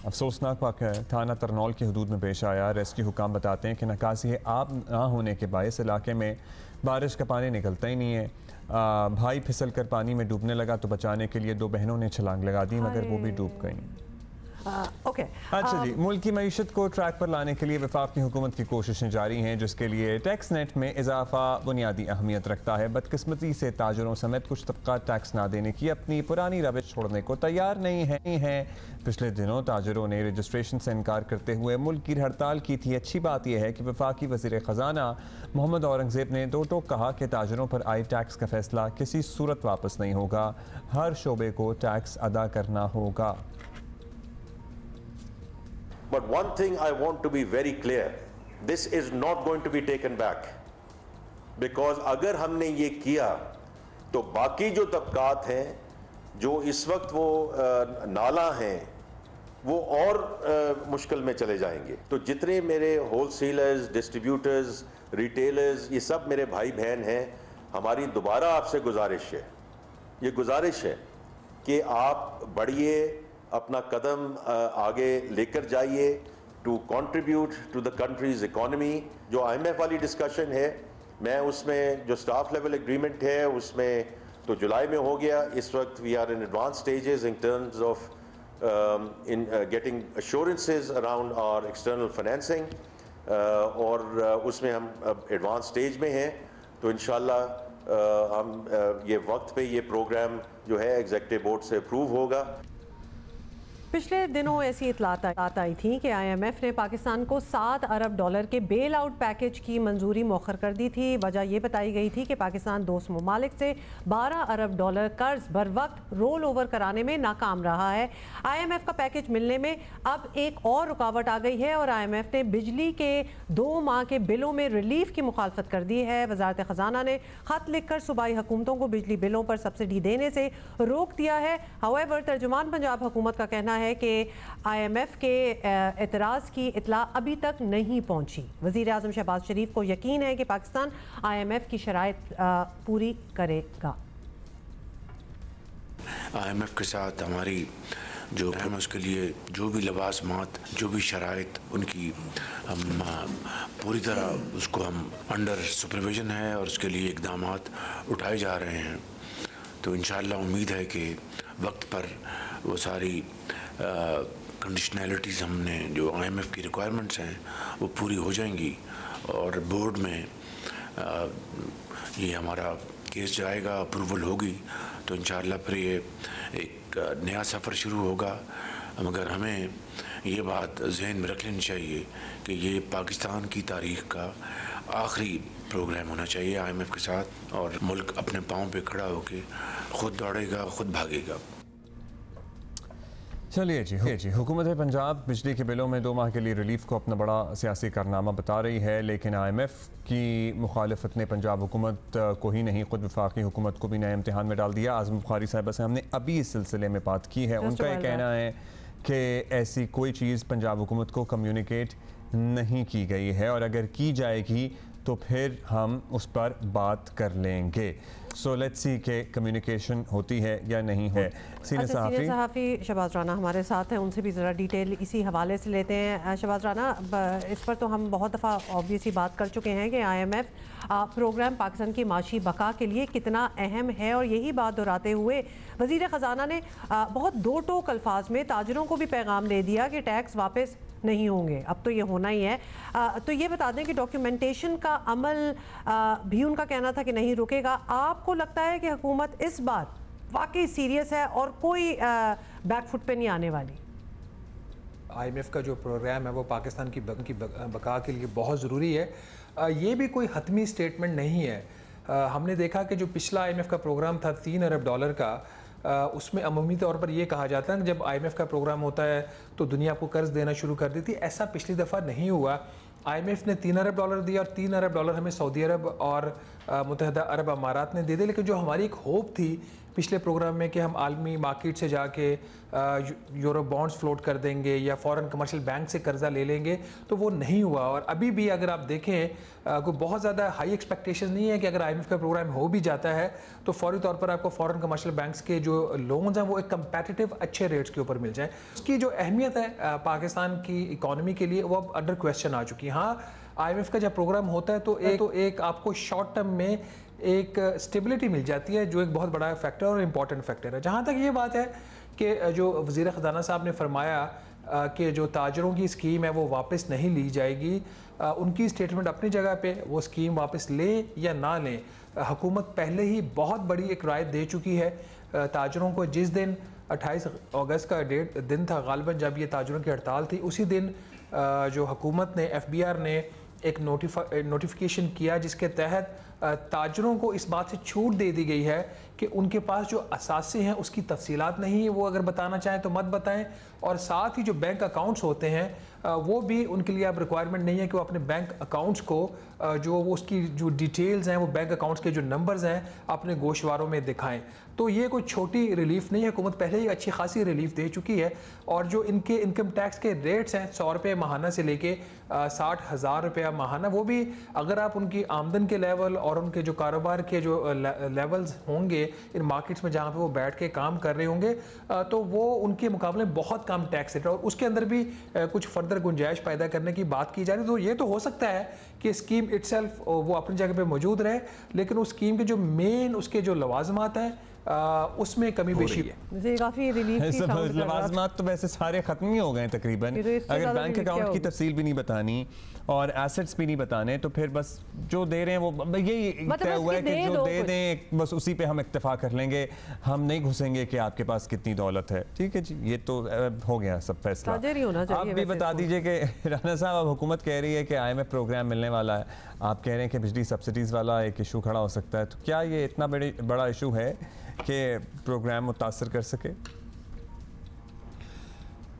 अफसोसनाक वाक़या है, थाना तरनौल की हदूद में पेश आया। रेस्क्यू हुकाम बताते हैं कि नकासी आब ना होने के बायस इलाके में बारिश का पानी निकलता ही नहीं है। भाई फिसल कर पानी में डूबने लगा तो बचाने के लिए 2 बहनों ने छलांग लगा दी, मगर वो भी डूब गईं।
ओके,
अच्छा जी, मुल्क की मईशत को ट्रैक पर लाने के लिए वफाकी हुकूमत की कोशिशें जारी हैं, जिसके लिए टैक्स नेट में इजाफा बुनियादी अहमियत रखता है। बदकिस्मती से ताजरों समेत कुछ तबका टैक्स ना देने की अपनी पुरानी रविश छोड़ने को तैयार नहीं है। पिछले दिनों ताजरों ने रजिस्ट्रेशन से इनकार करते हुए मुल्क की हड़ताल की थी। अच्छी बात यह है कि वफाकी वज़ीर ख़जाना मोहम्मद औरंगज़ेब ने दो टोक कहा कि ताजरों पर आए टैक्स का फैसला किसी सूरत वापस नहीं होगा, हर शोबे को टैक्स अदा करना होगा।
But one thing I want to be very clear, this is not going to be taken back, because अगर हमने ये किया तो बाकी जो तबकात हैं जो इस वक्त वो नाला हैं वो और मुश्किल में चले जाएंगे। तो जितने मेरे होलसेलर्स, डिस्ट्रीब्यूटर्स, रिटेलर्स, ये सब मेरे भाई बहन हैं, हमारी दोबारा आपसे गुजारिश है, ये गुजारिश है कि आप बढ़िए, अपना कदम आगे लेकर जाइए to contribute to the country's economy. जो IMF वाली डिस्कशन है, मैं उसमें जो स्टाफ लेवल एग्रीमेंट है उसमें तो जुलाई में हो गया। इस वक्त we are in advance stages in terms of in getting assurances around our external financing, और उसमें हम एडवांस स्टेज में हैं। तो इंशाल्लाह हम ये वक्त पे ये प्रोग्राम जो है एग्जीक्यूटिव बोर्ड से अप्रूव होगा।
पिछले दिनों ऐसी इतलात आई थी कि IMF ने पाकिस्तान को $7 अरब के बेल आउट पैकेज की मंजूरी मौखर कर दी थी। वजह यह बताई गई थी कि पाकिस्तान दोस्त ममालिक से $12 अरब कर्ज बर वक्त रोल ओवर कराने में नाकाम रहा है। IMF का पैकेज मिलने में अब एक और रुकावट आ गई है और IMF ने बिजली के 2 माह के बिलों में रिलीफ की मुखालफत कर दी है। वजारत ख़जाना ने खत लिखकर सूबाई हुकूमतों को बिजली बिलों पर सब्सिडी देने से रोक दिया है। हाउएवर तर्जुमान पंजाब हुकूमत का कहना है कि IMF के एतराज़ की इतला अभी तक नहीं पहुंची। वज़ीर आज़म शहबाज शरीफ को यकीन है कि पाकिस्तान IMF की शराइत पूरी करेगा।
IMF के साथ हमारी जो है उसके लिए जो भी लवाज़मात, जो भी शराइत उनकी हम पूरी तरह उसको हम अंडर सुपरविजन है और उसके लिए इक़दामात उठाए जा रहे हैं। तो इंशाअल्लाह उम्मीद है कि वक्त पर वो सारी कंडीशनैलिटीज़ हमने जो IMF की रिक्वायरमेंट्स हैं वो पूरी हो जाएंगी और बोर्ड में ये हमारा केस जाएगा, अप्रूवल होगी तो इंशाअल्लाह फिर ये एक नया सफ़र शुरू होगा। मगर हमें ये बात जहन में रख लेनी चाहिए कि ये पाकिस्तान की तारीख़ का आखिरी प्रोग्राम होना चाहिए IMF के साथ, और मुल्क अपने पाँव पे खड़ा होकर ख़ुद दौड़ेगा, ख़ुद भागेगा।
चलिए जी, हुकूमत पंजाब बिजली के बिलों में 2 माह के लिए रिलीफ को अपना बड़ा सियासी कारनामा बता रही है, लेकिन IMF की मुखालफत ने पंजाब हुकूमत को ही नहीं खुद वफाकी हुकूमत को भी नए इम्तिहान में डाल दिया। आज़म बुखारी साहिबा से हमने अभी इस सिलसिले में बात की है। उनका ये कहना है कि ऐसी कोई चीज़ पंजाब हुकूमत को कम्युनिकेट नहीं की गई है और अगर की जाएगी तो फिर हम उस पर बात कर लेंगे। सो लेट्स सी के कम्युनिकेशन होती है या नहीं है। सीनियर
सहाफ़ी शहबाज राना हमारे साथ हैं, उनसे भी ज़रा डिटेल इसी हवाले से लेते हैं। शहबाज राना, इस पर तो हम बहुत दफ़ा ऑब्वियसली बात कर चुके हैं कि IMF प्रोग्राम पाकिस्तान की माशी बका के लिए कितना अहम है, और यही बात दोहराते हुए वज़ीर ख़जाना ने बहुत दो टोक अल्फाज में ताजरों को भी पैगाम दे दिया कि टैक्स वापस नहीं होंगे, अब तो ये होना ही है। तो ये बता दें कि डॉक्यूमेंटेशन का अमल भी उनका कहना था कि नहीं रुकेगा। आपको लगता है कि हुकूमत इस बार वाकई सीरियस है और कोई बैकफुट पे नहीं आने वाली?
IMF का जो प्रोग्राम है वो पाकिस्तान की बका के लिए बहुत ज़रूरी है। ये भी कोई हतमी स्टेटमेंट नहीं है। हमने देखा कि जो पिछला IMF का प्रोग्राम था $3 अरब का, उसमें अमूमी तौर पर यह कहा जाता है कि जब IMF का प्रोग्राम होता है तो दुनिया आपको कर्ज देना शुरू कर देती है। ऐसा पिछली दफ़ा नहीं हुआ। IMF ने $3 अरब दिया और $3 अरब हमें सऊदी अरब और मुत्तहदा अरब अमारात ने दे दिए। लेकिन जो हमारी एक होप थी पिछले प्रोग्राम में कि हम आलमी मार्केट से जाके यूरो बॉन्ड्स फ्लोट कर देंगे या फॉरेन कमर्शियल बैंक से कर्जा ले लेंगे, तो वो नहीं हुआ। और अभी भी अगर आप देखें कोई बहुत ज़्यादा हाई एक्सपेक्टेशन नहीं है कि अगर IMF का प्रोग्राम हो भी जाता है तो फौरी तौर पर आपको फॉरेन कमर्शियल बैंक्स के जो लोन्स हैं वो एक कंपेटिटिव अच्छे रेट्स के ऊपर मिल जाए। उसकी जो अहमियत है पाकिस्तान की इकॉनमी के लिए वो अब अंडर क्वेश्चन आ चुकी है। हाँ, IMF का जब प्रोग्राम होता है तो एक आपको शॉर्ट टर्म में एक स्टेबिलिटी मिल जाती है, जो एक बहुत बड़ा फैक्टर और इम्पॉर्टेंट फैक्टर है। जहाँ तक ये बात है कि जो वज़ीर ख़जाना साहब ने फरमाया कि जो ताजरों की स्कीम है वो वापस नहीं ली जाएगी, उनकी स्टेटमेंट अपनी जगह पे, वो स्कीम वापस लें या ना लें, हुकूमत पहले ही बहुत बड़ी एक राय दे चुकी है ताजरों को। जिस दिन 28 अगस्त का दिन था गालिबन जब ये ताजरों की हड़ताल थी, उसी दिन जो हुकूमत ने FBR ने एक नोटिफिकेशन किया जिसके तहत ताजरों को इस बात से छूट दे दी गई है कि उनके पास जो असासे हैं उसकी तफसीलात नहीं है, वो अगर बताना चाहें तो मत बताएं। और साथ ही जो बैंक अकाउंट्स होते हैं वो भी उनके लिए अब रिक्वायरमेंट नहीं है कि वो अपने बैंक अकाउंट्स को जो वो उसकी जो डिटेल्स हैं, वो बैंक अकाउंट्स के जो नंबर्स हैं अपने गोशवारों में दिखाएं। तो ये कोई छोटी रिलीफ नहीं है, हुकूमत पहले ही अच्छी खासी रिलीफ दे चुकी है। और जो इनके इनकम टैक्स के रेट्स हैं 100 रुपये माहाना से लेके 60,000 रुपया माहाना, वो भी अगर आप उनकी आमदन के लेवल और उनके जो कारोबार के जो लेवल्स होंगे इन मार्केट्स में जहाँ पे वो बैठ के काम कर रहे होंगे तो वो उनके मुकाबले बहुत कम टैक्स रेट है। और उसके अंदर भी कुछ फर्दर गुंजाइश पैदा करने की बात की जा रही है। तो ये तो हो सकता है कि स्कीम इटसेल्फ वो अपनी जगह पे मौजूद रहे, लेकिन उस स्कीम के जो मेन उसके जो लवाजमात हैं उसमें कमी बेशी है।
काफी रिलीफ
लवाजमात तो वैसे सारे खत्म ही हो गए तकरीबन। अगर बैंक अकाउंट की तफसील भी नहीं बतानी और एसेट्स भी नहीं बताने तो फिर बस जो दे रहे हैं वो यही तय हुआ है कि जो दे दें बस उसी पे हम इक्तफा कर लेंगे, हम नहीं घुसेंगे कि आपके पास कितनी दौलत है। ठीक है जी, ये तो हो गया सब फैसला। आप भी बता दीजिए कि राना साहब, अब हुकूमत कह रही है कि IMF प्रोग्राम मिलने वाला है, आप कह रहे हैं कि बिजली सब्सिडीज़ वाला एक इशू खड़ा हो सकता है, तो क्या ये इतना बड़ा इशू है कि प्रोग्राम मुतासर कर सके?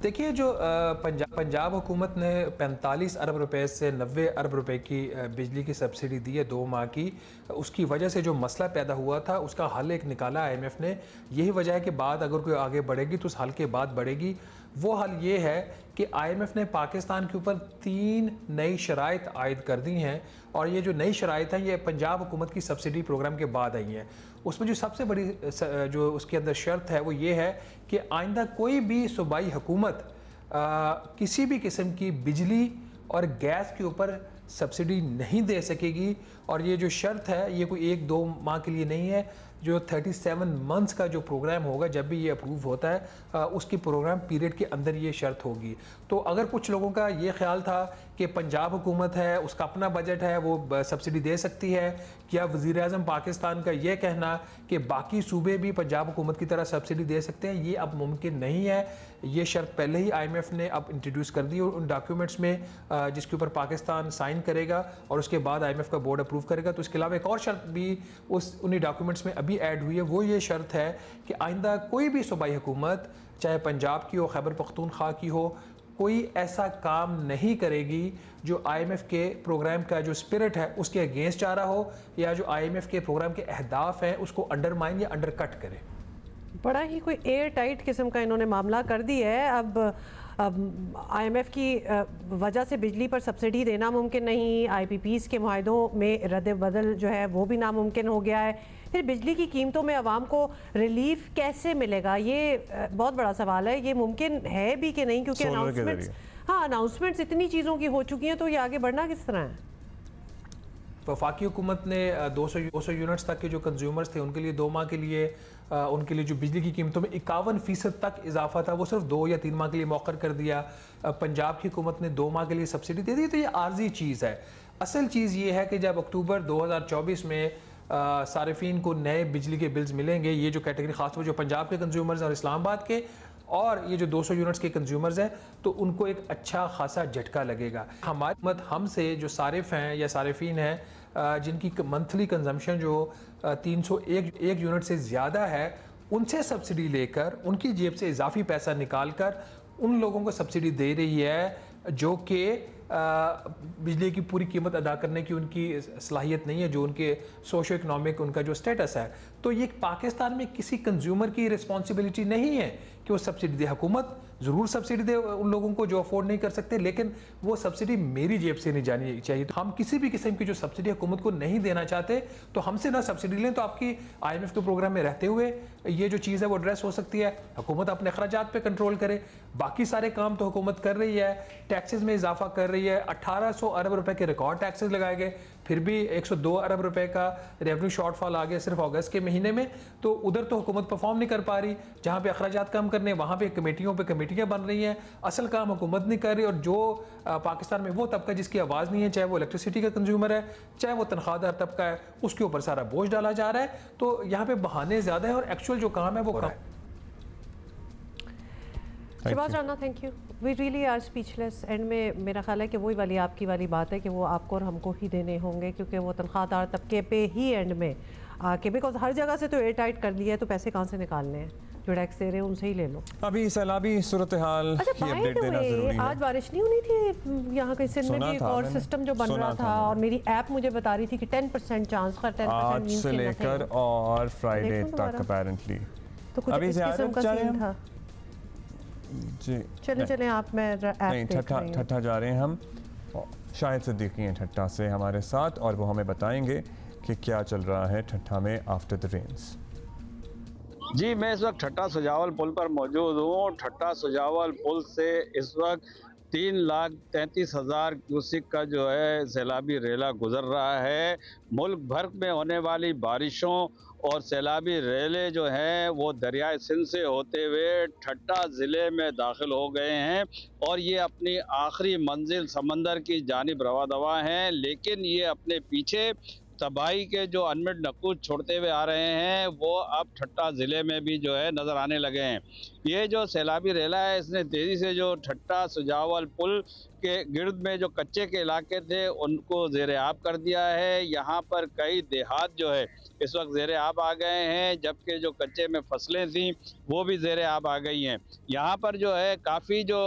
देखिए, जो पंजाब हुकूमत ने 45 अरब रुपए से 90 अरब रुपए की बिजली की सब्सिडी दी है 2 माह की, उसकी वजह से जो मसला पैदा हुआ था उसका हल एक निकाला IMF ने। यही वजह है कि बात अगर कोई आगे बढ़ेगी तो उस हल के बाद बढ़ेगी। वो हल ये है कि IMF ने पाकिस्तान के ऊपर 3 नई शराइत आयद कर दी हैं, और ये जो नई शराइत हैं ये पंजाब हुकूमत की सब्सिडी प्रोग्राम के बाद आई हैं। उसमें जो सबसे बड़ी जो उसके अंदर शर्त है वो ये है कि आइंदा कोई भी सूबाई हुकूमत किसी भी किस्म की बिजली और गैस के ऊपर सब्सिडी नहीं दे सकेगी। और ये जो शर्त है ये कोई 1-2 माह के लिए नहीं है, जो 37 मंथ्स का जो प्रोग्राम होगा जब भी ये अप्रूव होता है उसकी प्रोग्राम पीरियड के अंदर ये शर्त होगी। तो अगर कुछ लोगों का ये ख्याल था कि पंजाब हुकूमत है उसका अपना बजट है वो सब्सिडी दे सकती है, क्या वज़ीर आज़म पाकिस्तान का ये कहना कि बाकी सूबे भी पंजाब हुकूमत की तरह सब्सिडी दे सकते हैं, ये अब मुमकिन नहीं है। ये शर्त पहले ही IMF ने अब इंट्रोड्यूस कर दी उन डॉक्यूमेंट्स में जिसके ऊपर पाकिस्तान साइन करेगा और उसके बाद IMF का बोर्ड अप्रूव करेगा। तो इसके अलावा एक और शर्त भी उन्हीं डॉक्यूमेंट्स में अभी ऐड हुई है, वो ये शर्त है कि आइंदा कोई भी सूबाई हुकूमत चाहे पंजाब की हो, खैबर पख्तूनख्वा की हो, कोई ऐसा काम नहीं करेगी जो IMF के प्रोग्राम का जो स्पिरिट है उसके अगेंस्ट जा रहा हो या जो IMF के प्रोग्राम के अहदाफ हैं उसको अंडरमाइन या अंडरकट करे।
बड़ा ही कोई एयर टाइट किस्म का इन्होंने मामला कर दिया है। अब IMF की वजह से बिजली पर सब्सिडी देना मुमकिन नहीं, IPPs के मुआहदों में रद्द बदल जो है वो भी नामुमकिन हो गया है। फिर बिजली की कीमतों में आवाम को रिलीफ कैसे मिलेगा, ये बहुत बड़ा सवाल है। ये मुमकिन है भी कि नहीं, क्योंकि अनाउंसमेंट्स इतनी चीज़ों की हो चुकी हैं, तो ये आगे बढ़ना किस तरह है?
वफाकी हुकूमत ने 200 यूनिट्स तक के जो कंज्यूमर्स थे उनके लिए 2 माह के लिए उनके लिए जो बिजली की कीमतों में 51% तक इजाफा था वो सिर्फ 2 या 3 माह के लिए मौखर कर दिया। पंजाब की हुकूमत ने 2 माह के लिए सब्सिडी दे दी। तो ये आर्जी चीज़ है। असल चीज़ ये है कि जब अक्टूबर 2024 में सारिफीन को नए बिजली के बिल्स मिलेंगे, ये जो कैटेगरी खासतौर जो पंजाब के कंज्यूमर्स और इस्लामाबाद के और ये जो 200 यूनिट्स के कंज्यूमर्स हैं, तो उनको एक अच्छा खासा झटका लगेगा। हमारी मत हमसे जो सारिफ हैं या सारिफीन हैं जिनकी मंथली कंजम्पशन जो 301 यूनिट से ज़्यादा है, उनसे सब्सिडी लेकर उनकी जेब से इजाफी पैसा निकाल कर उन लोगों को सब्सिडी दे रही है जो कि बिजली की पूरी कीमत अदा करने की उनकी सलाहियत नहीं है, जो उनके सोशो इकनॉमिक उनका जो स्टेटस है। तो ये पाकिस्तान में किसी कंज्यूमर की रिस्पॉन्सिबिलिटी नहीं है कि वो सब्सिडी दे। हुकूमत ज़रूर सब्सिडी दे उन लोगों को जो अफोर्ड नहीं कर सकते, लेकिन वो सब्सिडी मेरी जेब से नहीं जानी चाहिए। तो हम किसी भी किस्म की जो सब्सिडी हुकूमत को नहीं देना चाहते तो हमसे ना सब्सिडी लें, तो आपकी IMF के प्रोग्राम में रहते हुए ये जो चीज़ है वो एड्रेस हो सकती है। हुकूमत अपने अखराजात पे कंट्रोल करे, बाकी सारे काम तो हुकूमत कर रही है। टैक्सेस में इजाफा कर रही है, 1800 अरब रुपए के रिकॉर्ड टैक्सेस लगाए गए, फिर भी 102 अरब रुपए का रेवेन्यू शॉर्टफॉल आ गया सिर्फ अगस्त के महीने में। तो उधर तो हुकूमत परफॉर्म नहीं कर पा रही, जहाँ पे अखराजात कम करने वहाँ पे कमेटियों पे कमेटियाँ बन रही हैं, असल काम हुकूमत नहीं कर रही। और जो पाकिस्तान में वो तबका जिसकी आवाज़ नहीं है, चाहे वो इलेक्ट्रिसिटी का कंज्यूमर है, चाहे वो तनख्वाहदार तबका है, उसके ऊपर सारा बोझ डाला जा रहा है। तो यहाँ पे बहाने ज़्यादा है और एक्चुअल जो काम है वो कम है।
Shahbaz Rana, thank you. We really are speechless. And में मेरा ख्याल है कि वही वाली आपकी वाली बात है कि वो आपको और हमको ही देने होंगे, क्योंकि वो तनख्वाहदार तबके पे ही एंड में आके, बिकॉज हर जगह से तो एयर टाइट कर दिया है, तो पैसे कहाँ से निकालने हैं? जो टैक्स दे रहे हैं उनसे ही ले लो।
अभी सैलाबी सूरत हाल की अपडेट देना जरूरी है।
आज बारिश नहीं होनी थी यहाँ के सिंध में, एक और सिस्टम जो बन रहा था, और मेरी ऐप मुझे बता रही थी कि 10% चांस का 10%
आज से लेकर और फ्राइडे तक अपेरेंटली।
तो कुछ इस किस्म का सीन था
जी।
चले आप, मैं ऐप
ठट्ठा जा रहे हैं हम। शाहिद सिद्दीकी हैं ठट्ठा से हमारे साथ, और वो हमें बताएंगे कि क्या चल रहा है ठट्ठा में आफ्टर द रेन्स।
जी, मैं इस वक्त ठट्ठा सुजावल पुल पर मौजूद हूँ। ठट्ठा सुजावल पुल से इस वक्त 3,33,000 क्यूसिक का जो है सैलाबी रेला गुजर रहा है। मुल्क भर में होने वाली बारिशों और सैलाबी रेले जो हैं वो दरियाए सिंध से होते हुए ठट्ठा ज़िले में दाखिल हो गए हैं, और ये अपनी आखिरी मंजिल समंदर की जानिब रवा दवा हैं। लेकिन ये अपने पीछे तबाही के जो अनमिट नकूद छोड़ते हुए आ रहे हैं, वो अब ठट्ठा ज़िले में भी जो है नज़र आने लगे हैं। ये जो सैलाबी रेला है, इसने तेज़ी से जो ठट्ठा सुजावल पुल के गिर्द में जो कच्चे के इलाके थे उनको ज़ेर आब कर दिया है। यहाँ पर कई देहात जो है इस वक्त ज़ेर आब आ गए हैं, जबकि जो कच्चे में फसलें थीं वो भी ज़ेर आब आ गई हैं। यहाँ पर जो है काफ़ी जो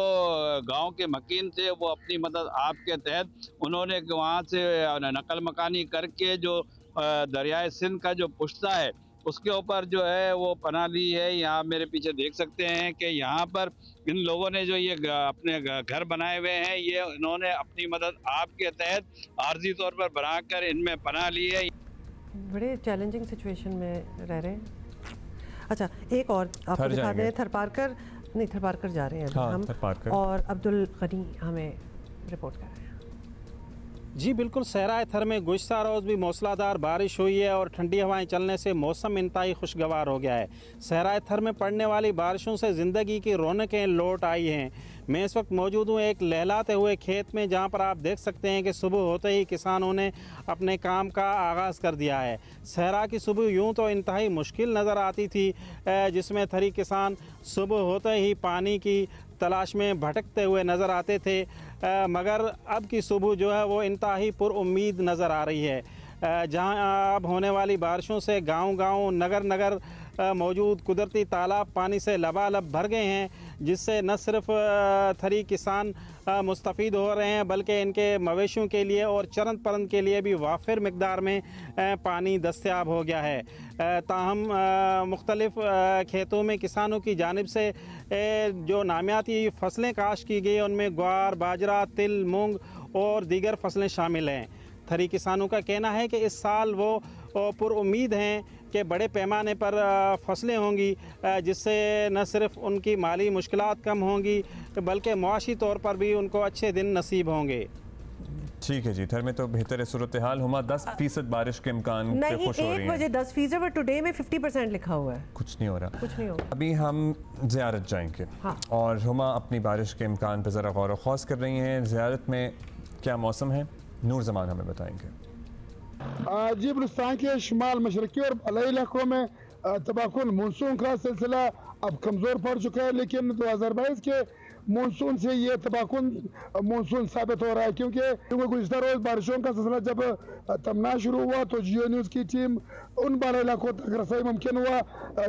गांव के मकीन थे वो अपनी मदद आप के तहत उन्होंने वहाँ से नकल मकानी करके जो दरियाए सिंध का जो पुश्ता है उसके ऊपर जो है वो पनाह ली है। यहाँ मेरे पीछे देख सकते हैं कि यहाँ पर इन लोगों ने जो ये अपने घर बनाए हुए हैं, ये इन्होंने अपनी मदद आपके तहत आर्जी तौर पर बनाकर इनमें पनाह ली है।
बड़े चैलेंजिंग सिचुएशन में रह रहे हैं। अच्छा, एक और आपको दिखा दें, थरपारकर जा रहे हैं हम, और अब्दुल गनी हमें रिपोर्ट कर रहे हैं।
जी बिल्कुल, सहराए थर में गुज़श्ता रोज़ भी मौसलाधार बारिश हुई है और ठंडी हवाएं चलने से मौसम इंतहाई खुशगवार हो गया है। सहराए थर में पड़ने वाली बारिशों से ज़िंदगी की रौनकें लौट आई हैं। मैं इस वक्त मौजूद हूँ एक लहलाते हुए खेत में, जहाँ पर आप देख सकते हैं कि सुबह होते ही किसानों ने अपने काम का आगाज़ कर दिया है। सहरा की सुबह यूँ तो इंतहाई मुश्किल नज़र आती थी, जिसमें थरी किसान सुबह होते ही पानी की तलाश में भटकते हुए नज़र आते थे, मगर अब की सुबह जो है वो इंतहाई पुरउम्मीद नज़र आ रही है। जहां अब होने वाली बारिशों से गांव-गांव, नगर-नगर मौजूद कुदरती तालाब पानी से लबालब भर गए हैं, जिससे न सिर्फ थरी किसान मुस्तफ़ीद हो रहे हैं, बल्कि इनके मवेशियों के लिए और चरंद परंद के लिए भी वाफिर मिकदार में पानी दस्तयाब हो गया है। ताहम मुख्तलिफ खेतों में किसानों की जानिब से जो नामियाती फसलें काश्त की गई, उनमें ग्वार, बाजरा, तिल, मूंग और दीगर फसलें शामिल हैं। थरी किसानों का कहना है कि इस साल वो पुरउम्मीद हैं कि बड़े पैमाने पर फसलें होंगी, जिससे न सिर्फ उनकी माली मुश्किलात कम होंगी बल्कि मुआशी तौर पर भी उनको अच्छे दिन नसीब होंगे।
ठीक है जी, थर में तो बेहतर है सूरत हाल। हुमा 10% बारिश के इम्कान पे खुश हो रही हैं।
1 बजे 10%, बट टुडे में 50% लिखा हुआ है।
कुछ नहीं हो रहा,
कुछ नहीं होगा।
अभी हम ज़ियारत जाएंगे।
हाँ।
और हुमा अपनी बारिश के इम्कान पर ज़रा गौर व खौस कर रही हैं। ज़ियारत में क्या मौसम है, नूर जमान हमें बताएंगे।
जी, बलुस्तान के शुमाल मशरकी और अलई इलाकों में तबाकुल मानसून का सिलसिला अब कमज़ोर पड़ चुका है, लेकिन 2022 के
मानसून से ये तबाहकुन मानसून साबित हो रहा है, क्योंकि गुज़िश्ता रोज़ बारिशों का सिलसिला जब थमना शुरू हुआ तो जियो न्यूज़ की टीम उन बारह इलाकों तक रसाई मुमकिन हुआ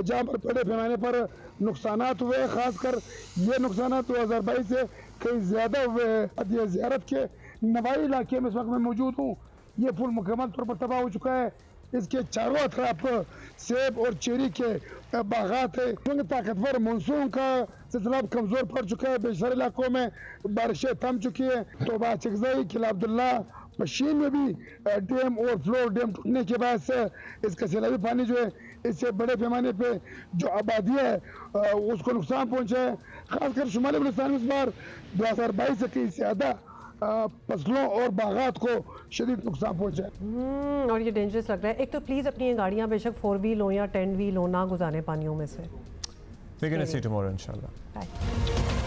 जहाँ पर बड़े पैमाने पर नुकसानात हुए। ख़ासकर ये नुकसानात 2022 से कहीं ज़्यादा हुए हैं। ज़ियारत के नवाई इलाके में इस वक्त मैं मौजूद हूँ। ये फूल मुकम्मल तौर पर तबाह हो चुका है। इसके चारों अतराफ सेब और चेरी के बागात है। क्योंकि ताकतवर मानसून का सिलसिला कमज़ोर पड़ चुका है। बेशर इलाकों में बारिशें थम चुकी है। तोबा चिकज़ई, किला अब्दुल्ला, मशीन में भी डैम और फ्लोर डैम टूटने के बाद से इसका सैलाबी पानी जो है इससे बड़े पैमाने पे जो आबादी है उसको नुकसान पहुँचा है। खासकर शुमाली बलूचिस्तान में इस बार 2022 से कहीं ज़्यादा फसलों और बागात को शदीद नुकसान पहुँचा है।
और ये डेंजरस लग रहा है। एक तो प्लीज़ अपनी ये गाड़ियाँ बेशक 4 व्हील हो या 10 व्हील हो ना गुजारें पानियों में से।
We're going to see you tomorrow, inshallah.
Bye.